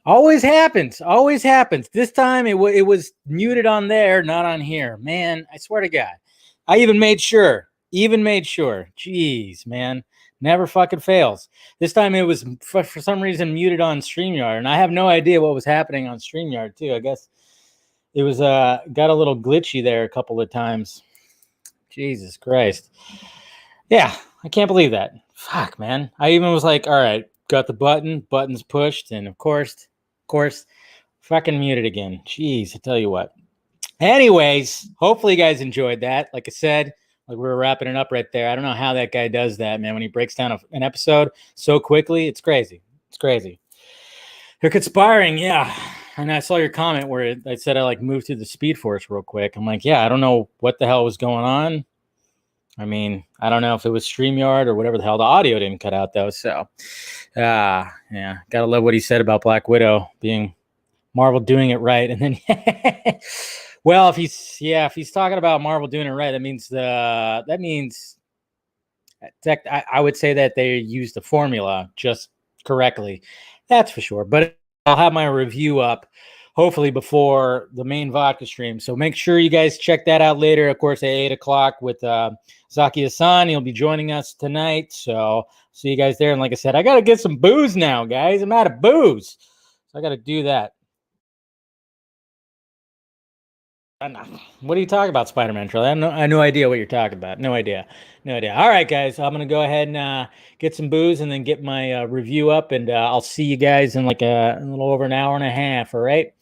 Always happens. This time it was muted on there, not on here. Man, I swear to God. I even made sure. Jeez, man. Never fucking fails. This time it was for some reason muted on StreamYard, and I have no idea what was happening on StreamYard too. I guess it was got a little glitchy there a couple of times. Jesus Christ. Yeah, I can't believe that. Fuck, man. I even was like, all right, got the buttons pushed, and of course, fucking muted again. Jeez, I tell you what. Anyways, hopefully you guys enjoyed that. Like I said, like we were wrapping it up right there. I don't know how that guy does that, man. When he breaks down an episode so quickly, it's crazy. They're conspiring, yeah. And I saw your comment where I said I moved through the Speed Force real quick. I'm like, yeah, I don't know what the hell was going on. I mean, I don't know if it was StreamYard or whatever the hell. The audio didn't cut out though. So, gotta love what he said about Black Widow being Marvel doing it right. And then, well, if he's talking about Marvel doing it right, that means I would say that they used the formula just correctly. That's for sure. But I'll have my review up hopefully before the main Vodka stream. So make sure you guys check that out later. Of course, at 8:00 with Zaki Hassan. He'll be joining us tonight. So see you guys there. And like I said, I got to get some booze now, guys. I'm out of booze. So I got to do that. What are you talking about, Spider-Man Troll? I have no idea what you're talking about. No idea. All right, guys. I'm going to go ahead and get some booze and then get my review up. And I'll see you guys in a little over an hour and a half. All right.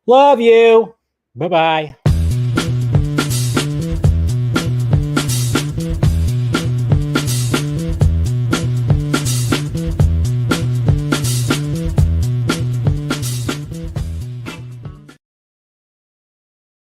Love you. Bye-bye.